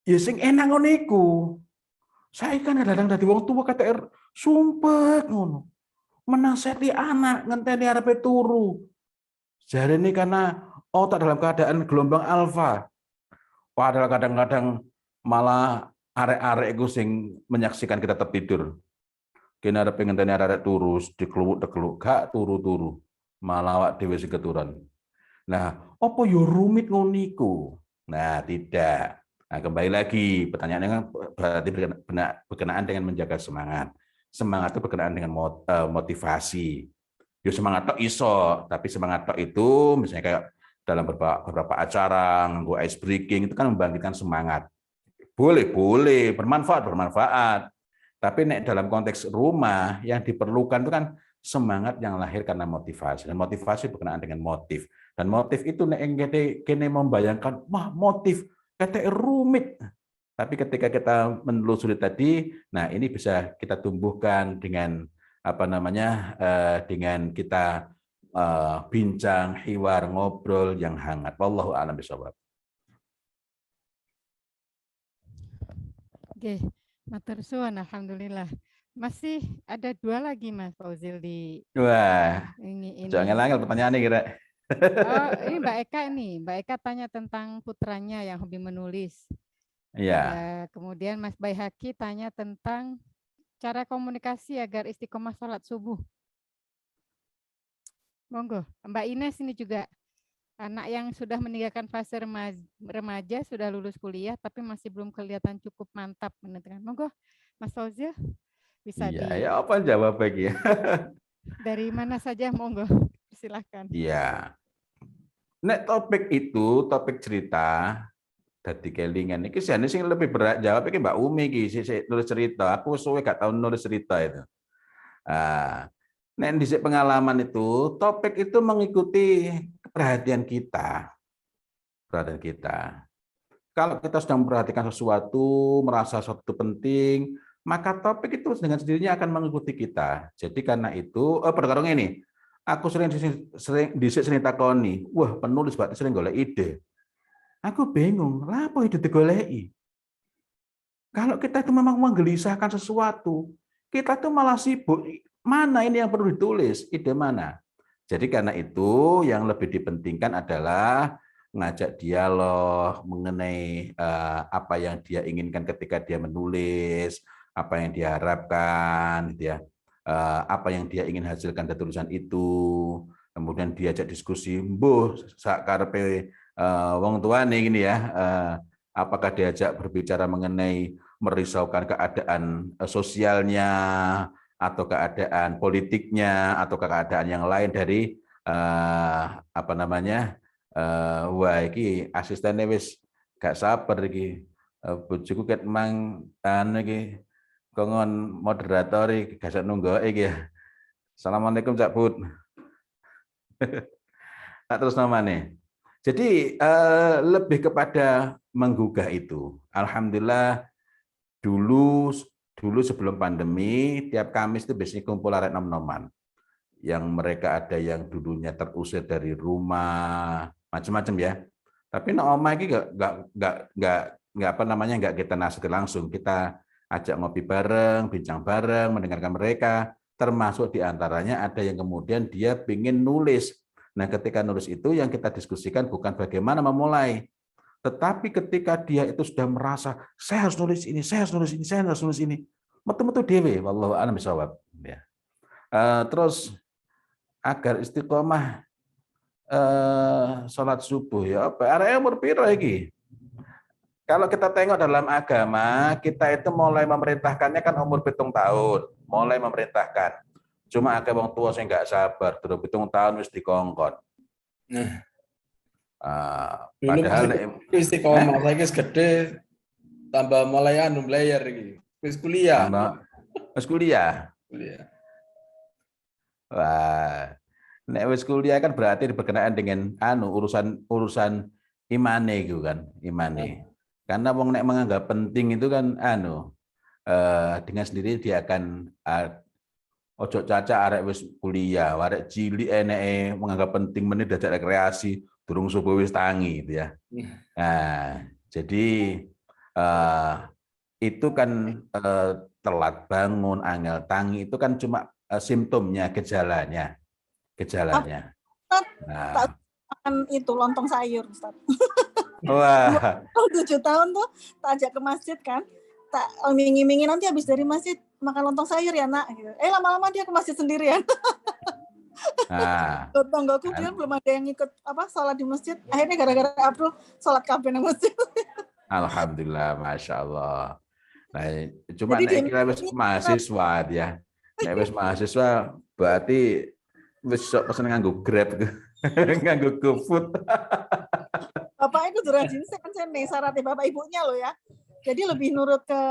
ya sing enak ngono iku. Saya kan kadang dadi wong tua kata sumpek ngono. Menasihati anak ngenteni arepe turu. Jarene karena otak dalam keadaan gelombang alfa. Padahal kadang-kadang malah arek-arek iku sing menyaksikan kita tertidur. Kene arep ngenteni arek turus dikeluk-keluk gak turu-turu. Malah awak dhewe sing keturunan. Nah, apa yo rumit ngono iku? Nah, tidak. Nah, kembali lagi pertanyaannya kan berarti berkenaan dengan menjaga semangat. Semangat itu berkenaan dengan motivasi. Yo semangat tok iso, tapi semangat tok itu misalnya kayak dalam beberapa acara nganggo ice breaking itu kan membangkitkan semangat. Boleh, bermanfaat. Tapi dalam konteks rumah yang diperlukan itu kan semangat yang lahir karena motivasi. Dan motivasi berkenaan dengan motif. Dan motif itu kene membayangkan, wah motif, kata rumit. Tapi ketika kita menelusuri tadi, nah ini bisa kita tumbuhkan dengan dengan kita bincang, hiwar, ngobrol yang hangat. Wallahu a'lam bishawab. Oke, matur suwun, alhamdulillah. Masih ada 2 lagi Mas Fauzil di Wah, ini. jangan angel pertanyaannya kira. Oh, ini Mbak Eka nih. Mbak Eka tanya tentang putranya yang hobi menulis. Iya. Ya, kemudian Mas Baihaki tanya tentang cara komunikasi agar istiqomah sholat subuh. Monggo, Mbak Ines ini juga anak yang sudah meninggalkan fase remaja, sudah lulus kuliah, tapi masih belum kelihatan cukup mantap menentukan. Monggo, Mas Fauzil bisa ya apa jawab lagi ya? Dari mana saja, monggo, silakan. Iya. Nek topik cerita dadi kelingan iki sing lebih berat jawab iki Mbak Umi iki nulis cerita. Aku suwe gak tau nulis cerita itu. Nek dhisik pengalaman itu, topik itu mengikuti perhatian kita. Kalau kita sedang memperhatikan sesuatu, merasa sesuatu penting, maka topik itu dengan sendirinya akan mengikuti kita. Jadi karena itu, perkara ini, aku sering takoni, wah penulis berarti sering golek ide. Aku bingung, apa ide digoleki? Kalau kita itu memang menggelisahkan sesuatu, kita tuh malah sibuk. Mana ini yang perlu ditulis? Ide mana? Jadi karena itu yang lebih dipentingkan adalah ngajak dialog mengenai apa yang dia inginkan ketika dia menulis, apa yang diharapkan, gitu ya. apa yang dia ingin hasilkan dari tulisan itu, kemudian diajak diskusi, mbuh sakarepe wong tuane gini ya, apakah diajak berbicara mengenai merisaukan keadaan sosialnya atau keadaan politiknya atau keadaan yang lain dari apa namanya, wah iki asistennya wis gak sabar iki, bojoku ket mang anu iki kongon moderator iki gak nunggu iki ya. Assalamualaikum Cak Bud. Tak terus namanya. Jadi lebih kepada menggugah itu. Alhamdulillah dulu sebelum pandemi tiap Kamis itu biasanya kumpul arek nom-noman. Yang mereka ada yang dulunya terusir dari rumah, macam-macam ya. Tapi oma ini nggak apa namanya, nggak kita nasihati langsung. Kita ajak ngopi bareng, bincang bareng, mendengarkan mereka. Termasuk diantaranya ada yang kemudian dia ingin nulis. Nah, ketika nulis itu yang kita diskusikan bukan bagaimana memulai, tetapi ketika dia itu sudah merasa saya harus nulis ini, saya harus nulis ini, saya harus nulis ini, metu-metu dewe, wallahu a'lam bishawab. Ya. Terus agar istiqomah sholat subuh ya apa? Arek umur piro iki? Kalau kita tengok dalam agama, kita itu mulai memerintahkannya kan umur 7 tahun, mulai memerintahkan. Cuma akeh wong tua sing nggak sabar, durung 7 tahun wis dikongkon. Padahal istiqomah saiki gede tambah mulai anu belajar iki. Wis kuliah. Wis kuliah. Wah. Nek wis kuliah kan berarti berkenaan dengan urusan imane gitu kan, imane. Karena wong nek menganggap penting itu kan dengan sendiri dia akan ojo caca arek wis kuliah, arek cilik eneke menganggap penting meneh diajak rekreasi, durung subuh wis tangi gitu ya. Nah, jadi itu kan telat bangun, angel tangi itu kan cuma simptomnya, gejalanya. Nah. Makan itu lontong sayur, Ustaz. Wah. 7 tahun tuh tak ajak ke masjid kan, tak iming-imingi nanti habis dari masjid makan lontong sayur ya nak. Lama-lama dia ke masjid sendirian. Nah, tonggoku dia belum ada yang ikut sholat di masjid. Akhirnya gara-gara Abdul sholat kabeh nang masjid. Alhamdulillah, masya Allah. Nah, cuma nek kira wis mahasiswa dia, nek wis mahasiswa berarti wis sok pesen nganggo Grab, nganggo GoFood. Bapak itu durajin kan sene syaratnya bapak ibunya loh ya. Jadi lebih nurut ke,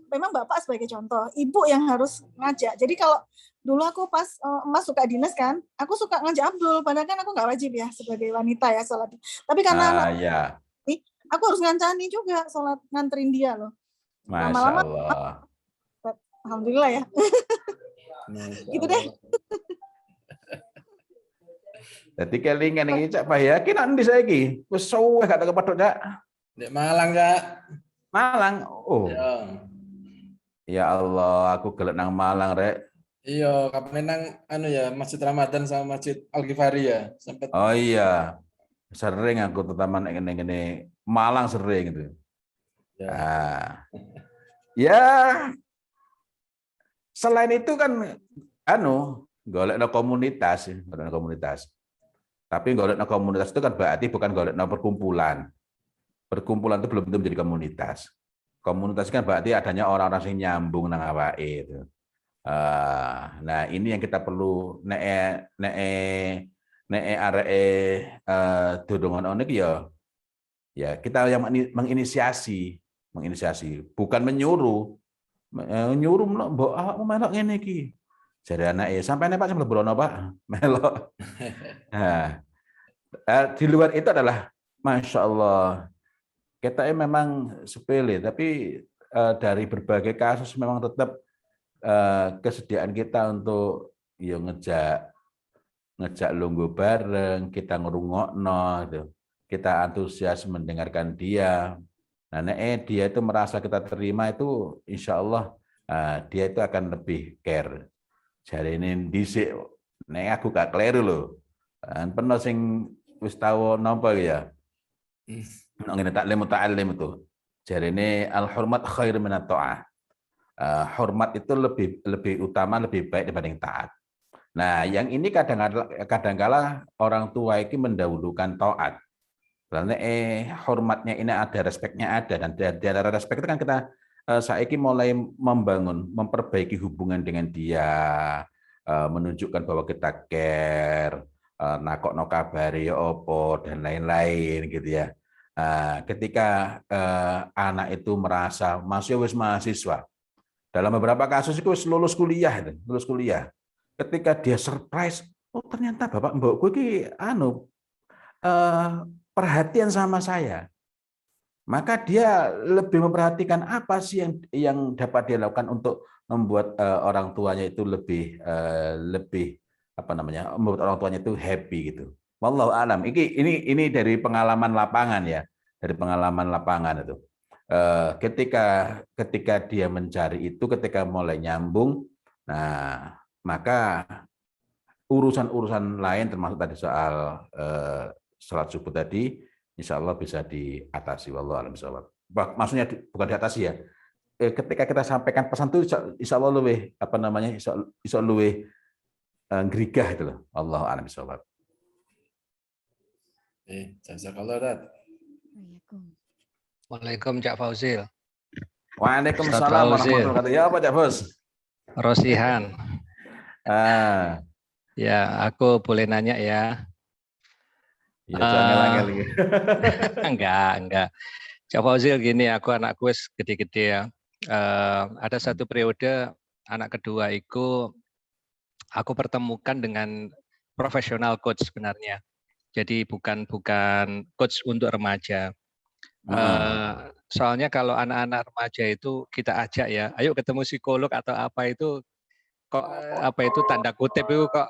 memang bapak sebagai contoh, ibu yang harus ngajak. Jadi kalau dulu aku pas Mas suka dinas kan, aku suka ngajak Abdul, padahal kan aku nggak wajib ya sebagai wanita ya sholat. Tapi karena aku harus ngancani juga sholat, nganterin dia loh. Masya Allah. Alhamdulillah ya. Gitu deh. Jadi kelingan iki Cak Bahyaki nang ndi saiki? Wis suwe gak tak kepethuk, Cak. Di Malang, Cak. Malang. Oh. Ya Allah, aku gelek nang Malang, Rek. Iya, kapan nang Masjid Ramadan sama Masjid Al-Ghifari ya, sempat. Oh iya. Sering aku terutama ngene-ngene Malang sering gitu. Ya. Ya. Selain itu kan golekno komunitas. Tapi golekno komunitas itu kan berarti bukan golekno perkumpulan. Perkumpulan itu belum tentu menjadi komunitas. Komunitas kan berarti adanya orang-orang yang nyambung nang awake itu. Nah, ini yang kita perlu nek areke dodongan ono iki ya kita yang menginisiasi, bukan menyuruh. Nyuruh mbok awakmu melok ngene iki. Jare anake, "Sampene Pak sampe brono, Pak." Melok. Nah, di luar itu adalah Masya Allah. Kita memang sepele, tapi dari berbagai kasus memang tetap kesediaan kita untuk ngejak lungguh bareng, kita ngerungokno gitu. Kita antusias mendengarkan dia. Nah, dia itu merasa kita terima itu insya Allah dia itu akan lebih care. Jari ini dhisik nek aku gak kleru lho. Peno sing wis tau napa ya. Nek ngene taklim itu. Jari ini al-hurmat khair min at-ta'ah. hormat itu lebih utama, lebih baik dibanding taat. Nah, yang ini kadang-kala orang tua ini mendahulukan taat. Karena hormatnya ini ada, respeknya ada, dan dari respek itu kan kita saiki mulai memperbaiki hubungan dengan dia, menunjukkan bahwa kita care, nakokno kabari opo dan lain-lain gitu ya. Ketika anak itu merasa masih mahasiswa, dalam beberapa kasus itu lulus kuliah, ketika dia surprise, oh ternyata bapak mbokku ini perhatian sama saya, maka dia lebih memperhatikan apa sih yang dapat dia lakukan untuk membuat orang tuanya itu lebih membuat orang tuanya itu happy gitu. Wallahu alam. Ini dari pengalaman lapangan ya, dari pengalaman lapangan itu. Ketika dia mencari itu, ketika mulai nyambung, nah maka urusan-urusan lain termasuk tadi soal salat subuh tadi, insya Allah bisa diatasi. Wallahu a'lam bishawab. Maksudnya bukan diatasi ya. Ketika kita sampaikan pesan itu, insya Allah lebih insya Allah lebih gerigah itu loh. Wallahu a'lam bishawab. Jazakallah, Dad. Waalaikumsalam Cak Fauzil. Waalaikumsalam warahmatullahi wabarakatuh. Ya apa Cak Bos? Rosihan. Ya, aku boleh nanya ya. Ya, jangan lagi. Enggak. Cak Fauzil gini, aku anakku gede-gede ya. Ada satu periode anak kedua itu aku pertemukan dengan profesional coach sebenarnya. Jadi bukan coach untuk remaja. Soalnya kalau anak-anak remaja itu kita ajak ya, ayo ketemu psikolog atau apa itu kok tanda kutip itu kok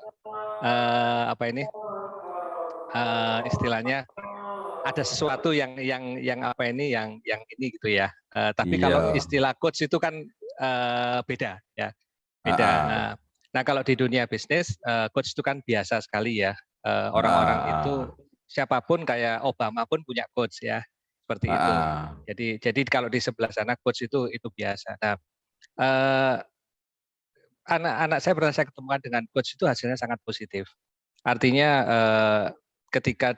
istilahnya ada sesuatu yang ini gitu ya. Tapi kalau istilah coach itu kan beda ya, beda. Nah kalau di dunia bisnis coach itu kan biasa sekali ya. Orang-orang itu siapapun kayak Obama pun punya coach ya. Seperti itu. Jadi kalau di sebelah sana coach itu biasa. Nah, anak-anak saya pernah saya ketemukan dengan coach itu hasilnya sangat positif. Artinya ketika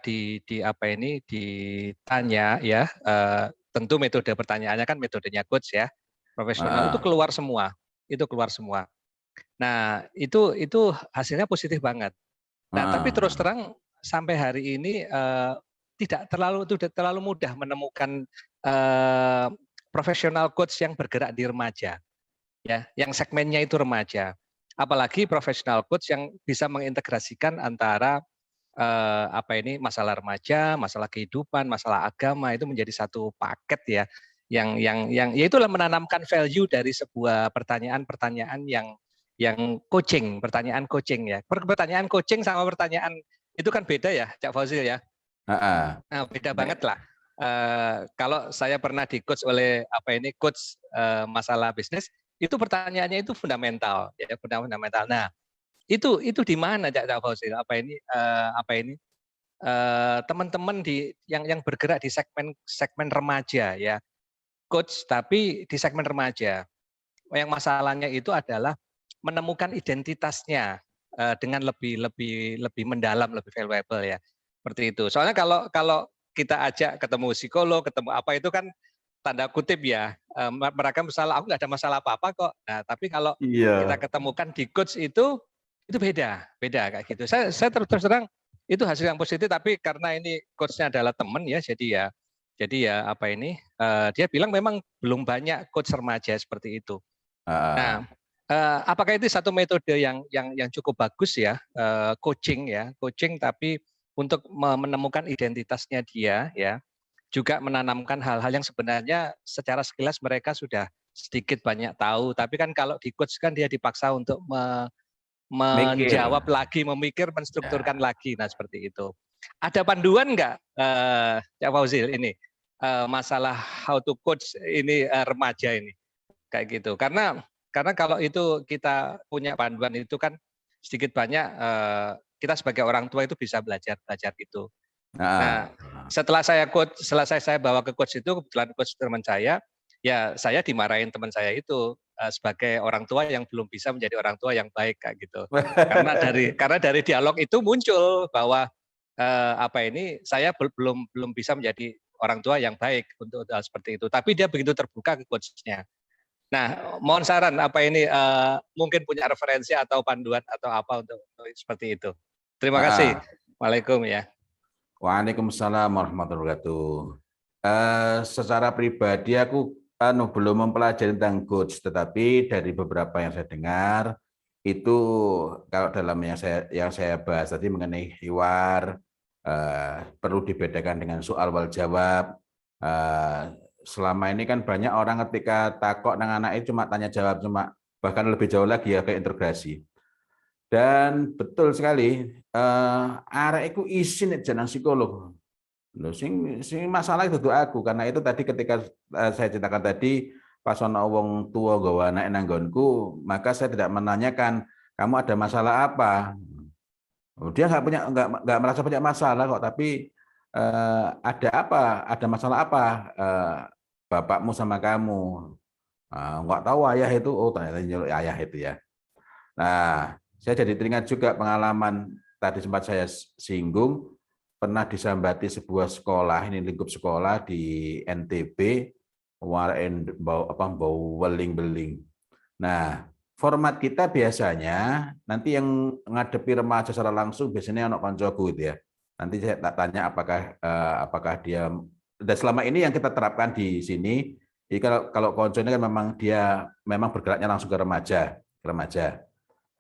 ditanya ya, tentu metode pertanyaannya kan metodenya coach ya, profesional itu keluar semua. Nah, itu hasilnya positif banget. Nah, tapi terus terang sampai hari ini tidak terlalu mudah menemukan profesional coach yang bergerak di remaja, ya, yang segmennya itu remaja. Apalagi profesional coach yang bisa mengintegrasikan antara masalah remaja, masalah kehidupan, masalah agama itu menjadi satu paket ya, yang ya itulah menanamkan value dari sebuah pertanyaan-pertanyaan yang coaching, pertanyaan coaching ya. Pertanyaan coaching sama pertanyaan itu kan beda ya, Cak Fauzil ya. Nah, beda banget lah. Kalau saya pernah di-coach oleh coach masalah bisnis, itu pertanyaannya itu fundamental, ya, fundamental. Nah, itu di mana Cak Fauzil? Teman-teman yang bergerak di segmen remaja ya, coach tapi di segmen remaja. Yang masalahnya itu adalah menemukan identitasnya dengan lebih mendalam, lebih valuable ya. Seperti itu. Soalnya kalau kita ajak ketemu psikolog, ketemu apa itu kan tanda kutip ya, mereka misalnya aku nggak ada masalah apa-apa kok. Nah, tapi kalau kita ketemukan di coach itu beda kayak gitu. Saya terus terang itu hasil yang positif, tapi karena ini coachnya adalah teman ya, jadi ya dia bilang memang belum banyak coach remaja seperti itu. Nah, apakah itu satu metode yang cukup bagus ya, coaching tapi untuk menemukan identitasnya dia ya, juga menanamkan hal-hal yang sebenarnya secara sekilas mereka sudah sedikit banyak tahu, tapi kan kalau di coach kan dia dipaksa untuk menjawab lagi, memikir, menstrukturkan lagi. Nah, seperti itu. Ada panduan nggak, Cak Fauzil ini masalah how to coach ini remaja ini kayak gitu? Karena kalau itu kita punya panduan itu kan sedikit banyak kita sebagai orang tua itu bisa belajar itu. Nah, setelah saya bawa ke coach itu, kebetulan coach teman saya, ya saya dimarahin teman saya itu sebagai orang tua yang belum bisa menjadi orang tua yang baik kayak gitu. Karena dari dialog itu muncul bahwa saya belum bisa menjadi orang tua yang baik untuk hal seperti itu. Tapi dia begitu terbuka ke coachnya. Nah, mohon saran mungkin punya referensi atau panduan atau apa untuk seperti itu. Terima kasih. Waalaikumsalam ya. Waalaikumsalam warahmatullahi wabarakatuh. Secara pribadi aku belum mempelajari tentang coach, tetapi dari beberapa yang saya dengar itu kalau dalam yang saya bahas tadi mengenai hiwar perlu dibedakan dengan soal wal jawab. Selama ini kan banyak orang ketika takok nang anaknya cuma tanya jawab, bahkan lebih jauh lagi ya kayak integrasi. Dan betul sekali arek iku isin jeneng psikolog. Loh, sing masalah itu aku, karena itu tadi ketika saya ceritakan tadi pas ana wong tua gawa anak nang nggonku, maka saya tidak menanyakan kamu ada masalah apa. Dia nggak merasa punya masalah kok, tapi ada apa? Ada masalah apa bapakmu sama kamu? Nggak tahu ayah itu, oh ternyata nyuruh ayah itu ya. Nah, saya jadi teringat juga pengalaman tadi sempat saya singgung, pernah disambati sebuah sekolah, ini lingkup sekolah di NTB, bau weling-beling. Nah, format kita biasanya nanti yang ngadepi remaja secara langsung biasanya anak koncoku itu ya. Nanti saya tak tanya apakah dia, dan selama ini yang kita terapkan di sini, kalau konco ini kan memang dia bergeraknya langsung ke remaja.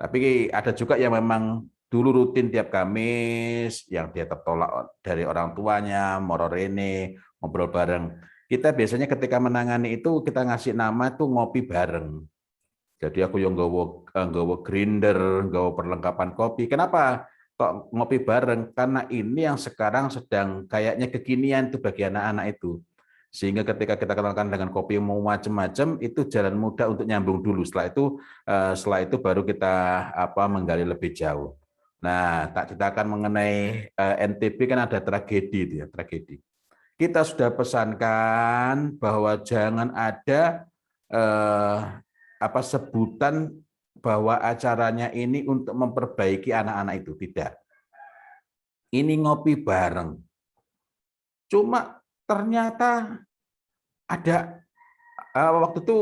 Tapi ada juga yang memang dulu rutin tiap Kamis, yang dia tertolak dari orang tuanya, moro rene, ngobrol bareng. Kita biasanya ketika menangani itu kita ngasih nama tuh ngopi bareng. Jadi aku yang nggawa grinder, nggawa perlengkapan kopi. Kenapa kok ngopi bareng? Karena ini yang sekarang sedang kayaknya kekinian tuh bagi anak-anak itu. Sehingga ketika kita kenalkan dengan kopi mau macam-macam, itu jalan mudah untuk nyambung dulu. Setelah itu baru kita menggali lebih jauh. Nah, tak ceritakan mengenai NTB kan ada tragedi itu ya, tragedi. Kita sudah pesankan bahwa jangan ada sebutan bahwa acaranya ini untuk memperbaiki anak-anak itu, tidak. Ini ngopi bareng. Cuma ternyata ada waktu itu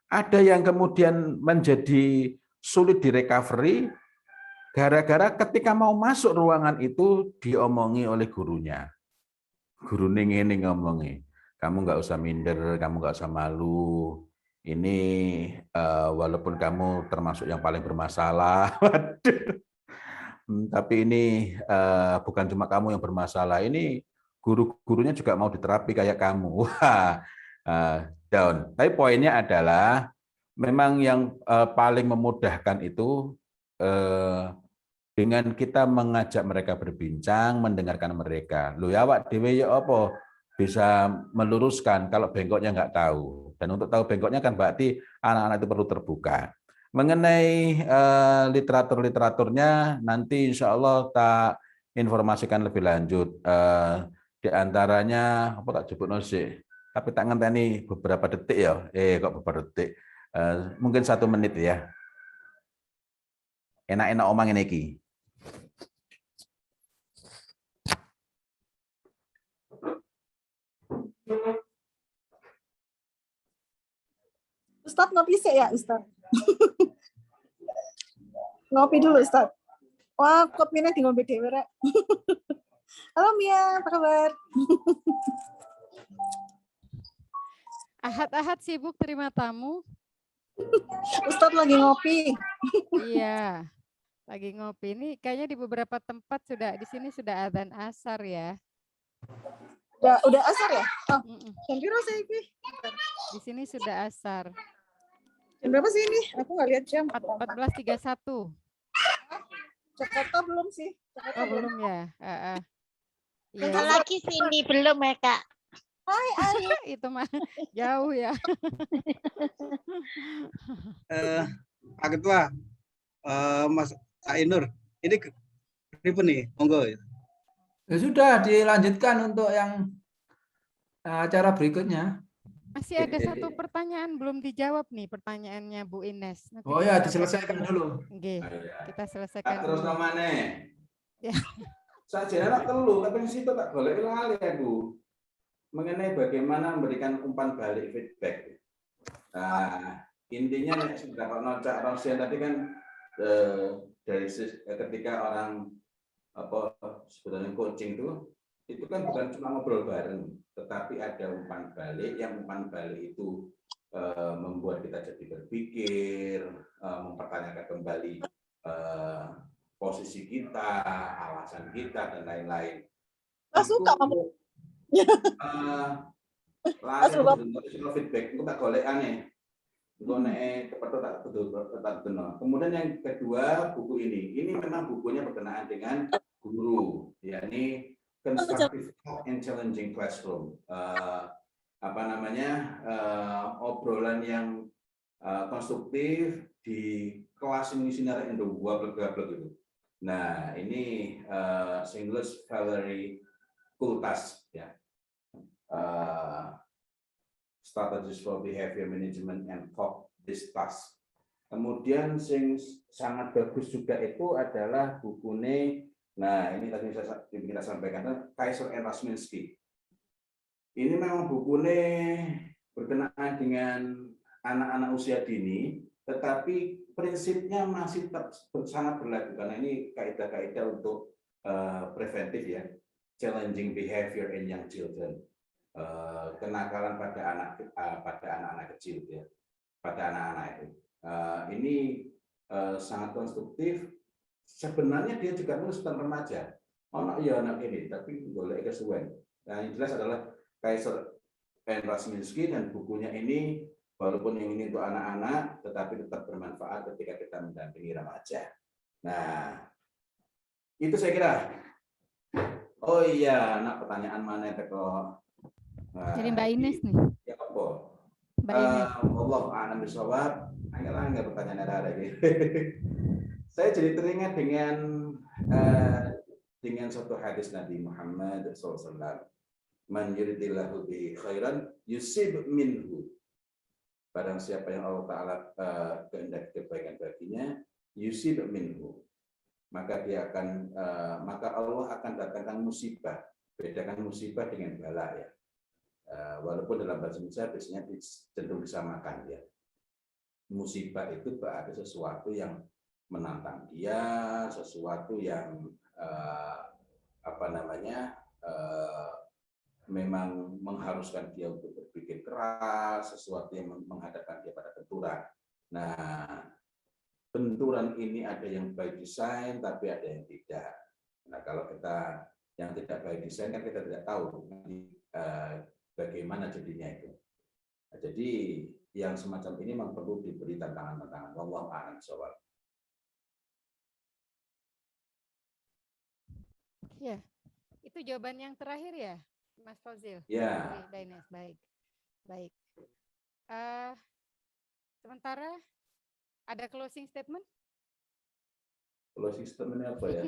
ada yang kemudian menjadi sulit di recovery gara-gara ketika mau masuk ruangan itu diomongi oleh gurunya. Guru ini ngomongi, kamu nggak usah minder, kamu nggak usah malu. Ini walaupun kamu termasuk yang paling bermasalah, tapi ini bukan cuma kamu yang bermasalah. Ini guru-gurunya juga mau diterapi kayak kamu. Wah, down. Tapi poinnya adalah memang yang paling memudahkan itu dengan kita mengajak mereka berbincang, mendengarkan mereka. Loh ya awak dhewe ya apa bisa meluruskan kalau bengkoknya nggak tahu. Dan untuk tahu bengkoknya kan berarti anak-anak itu perlu terbuka. Mengenai literaturnya nanti insya Allah tak informasikan lebih lanjut. Di antaranya apa tak jebut sih, tapi tak ngenteni beberapa detik ya. Kok beberapa detik? Mungkin 1 menit ya. Enak-enak omong ini iki. Ustadz ngopi sih ya Ustadz. Ngopi dulu Ustadz. Wah, kopinya di ngombe dhewe rek. Halo Mia, apa kabar? Ahad-ahad sibuk terima tamu. Ustadz lagi ngopi. Iya, lagi ngopi. Ini kayaknya di beberapa tempat di sini sudah adzan asar ya. Udah asar ya? Oh, jam berapa sih ini? Di sini sudah asar. Jam berapa sih ini? Aku nggak lihat jam. 14.31. Jakarta belum sih. Jakarta belum ya. Bentar lagi sini belum ya Kak. Hai. Itu mah jauh ya. Pak Ketua, Mas Ainur, ini ribu nih, monggo. Ya sudah dilanjutkan untuk yang acara berikutnya. Masih ada satu pertanyaan belum dijawab nih, pertanyaannya Bu Ines. Nanti Oh ya, kita diselesaikan bahas. dulu. Nggih, Oh, iya. kita selesaikan Terus dulu. namanya. Ya. Saya nak telu, tapi di situ tak boleh lali aku. Mengenai bagaimana memberikan umpan balik feedback. Nah, intinya nek sudah kalau Cak Rosian tadi kan dari ketika orang apa sebenarnya coaching itu kan bukan cuma ngobrol bareng, tetapi ada umpan balik yang umpan balik itu membuat kita jadi berpikir, mempertanyakan kembali posisi kita, alasan kita dan lain-lain. Suka Feedback itu tak golek aneh. Kemudian yang kedua buku ini memang bukunya berkenaan dengan guru, yakni Constructive and Challenging Classroom. Obrolan yang konstruktif di kelas ini sinar endo gablek gitu. Nah, ini Singles Valerie Kultas ya. Strategies for Behavior Management and Talk This Task. Kemudian sing sangat bagus juga itu adalah bukunya. Nah, ini tadi kita sampaikan Kaiser and Rasminsky. Ini memang bukunya berkenaan dengan anak-anak usia dini, tetapi prinsipnya masih tetap sangat berlaku karena ini kaidah-kaidah untuk preventif ya, challenging behavior in young children, kenakalan pada anak-anak kecil ya, pada anak-anak itu. Ini sangat konstruktif. Sebenarnya dia juga nulis tentang remaja. Anak ya anak ini, tapi boleh kesuwen. Nah, yang jelas adalah Kaiser and Rasminsky dan bukunya ini walaupun yang ini untuk anak-anak, tetapi tetap bermanfaat ketika kita mendampingi remaja. Nah, itu saya kira. Oh iya, nak pertanyaan mana teko? Jadi Mbak Ines nih. Ya apa? Mbak Ines. Allah a'lam bishawab. Angel pertanyaan ada lagi. Saya jadi teringat dengan suatu hadis Nabi Muhammad SAW. Man yuridillahu bihi khairan yusib minhu. Barang siapa yang Allah Ta'ala kehendaki kebaikan baginya, yusib minhu. Maka maka Allah akan datangkan musibah. Bedakan musibah dengan bala ya. Walaupun dalam bahasa Indonesia biasanya cenderung disamakan ya. Musibah itu berarti sesuatu yang menantang dia, sesuatu yang memang mengharuskan dia untuk berpikir keras, sesuatu yang menghadapkan dia pada benturan. Nah, benturan ini ada yang by design, tapi ada yang tidak. Nah, kalau kita yang tidak by design kan kita tidak tahu bagaimana jadinya itu. Nah, jadi yang semacam ini memang perlu diberi tantangan-tantangan. Wallahu a'lam bishawab. Ya, itu jawaban yang terakhir ya, Mas Fausil. Ya. Baik. Sementara ada closing statement? Closing statement apa ya?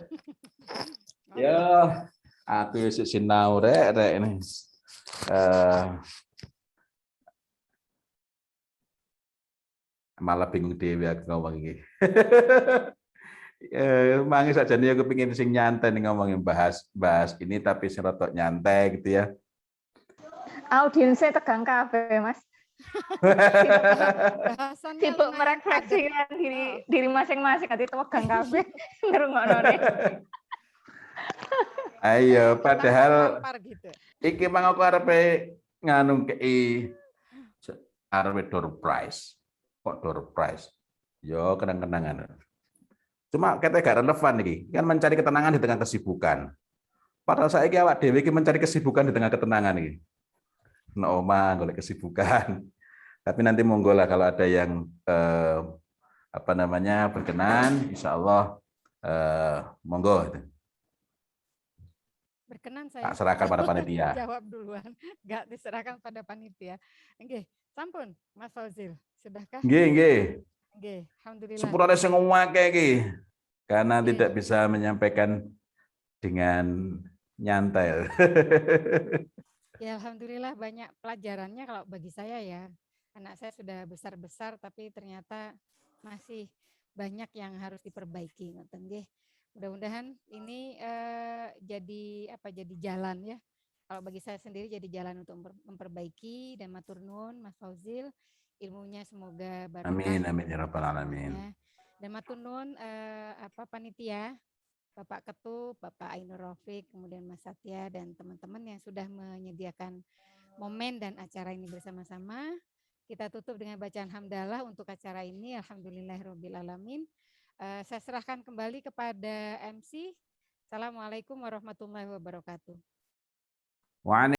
Ya, aku sinau rek ini. Malah bingung dewe aku ngomong iki. Mangi saja nih aku pengen sing nyantai nih ngomongin bahas ini tapi sing rotok nyantai gitu ya. Audiensnya tegang kabeh, Mas. Sibuk merefleksikan diri masing-masing, hati tegang kabeh ngrungoknone. Ayo, padahal iki mang aku arepe nganu kei arepe door prize. Kok door prize? Yo kenang-kenangan. Cuma kita gak relevan nih, kan mencari ketenangan di tengah kesibukan. Padahal saya awak dhewe iki mencari kesibukan di tengah ketenangan nih. Nah, oma golek kesibukan. Tapi nanti monggo lah kalau ada yang berkenan, insya Allah monggo. Berkenan saya. Serahkan pada panitia. Jawab duluan, nggak diserahkan pada panitia. Oke, sampun, Mas Fausil, sudahkah? Nggih. Alhamdulillah. Sepurane sing ngomongake iki. Karena tidak bisa menyampaikan dengan nyantai. Ya alhamdulillah banyak pelajarannya kalau bagi saya ya. Anak saya sudah besar-besar tapi ternyata masih banyak yang harus diperbaiki ngoten nggih. Mudah-mudahan ini jadi jalan ya. Kalau bagi saya sendiri jadi jalan untuk memperbaiki, dan matur nuwun Mas Fauzil, ilmunya semoga barokah Amin, amin ya rabbal alamin. ya. Dan matur nuwun panitia, Bapak Ketua, Bapak Ainur Rafiq, kemudian Mas Satya dan teman-teman yang sudah menyediakan momen dan acara ini bersama-sama. Kita tutup dengan bacaan hamdalah untuk acara ini. Alhamdulillahirabbil alamin. Saya serahkan kembali kepada MC. Assalamualaikum warahmatullahi wabarakatuh.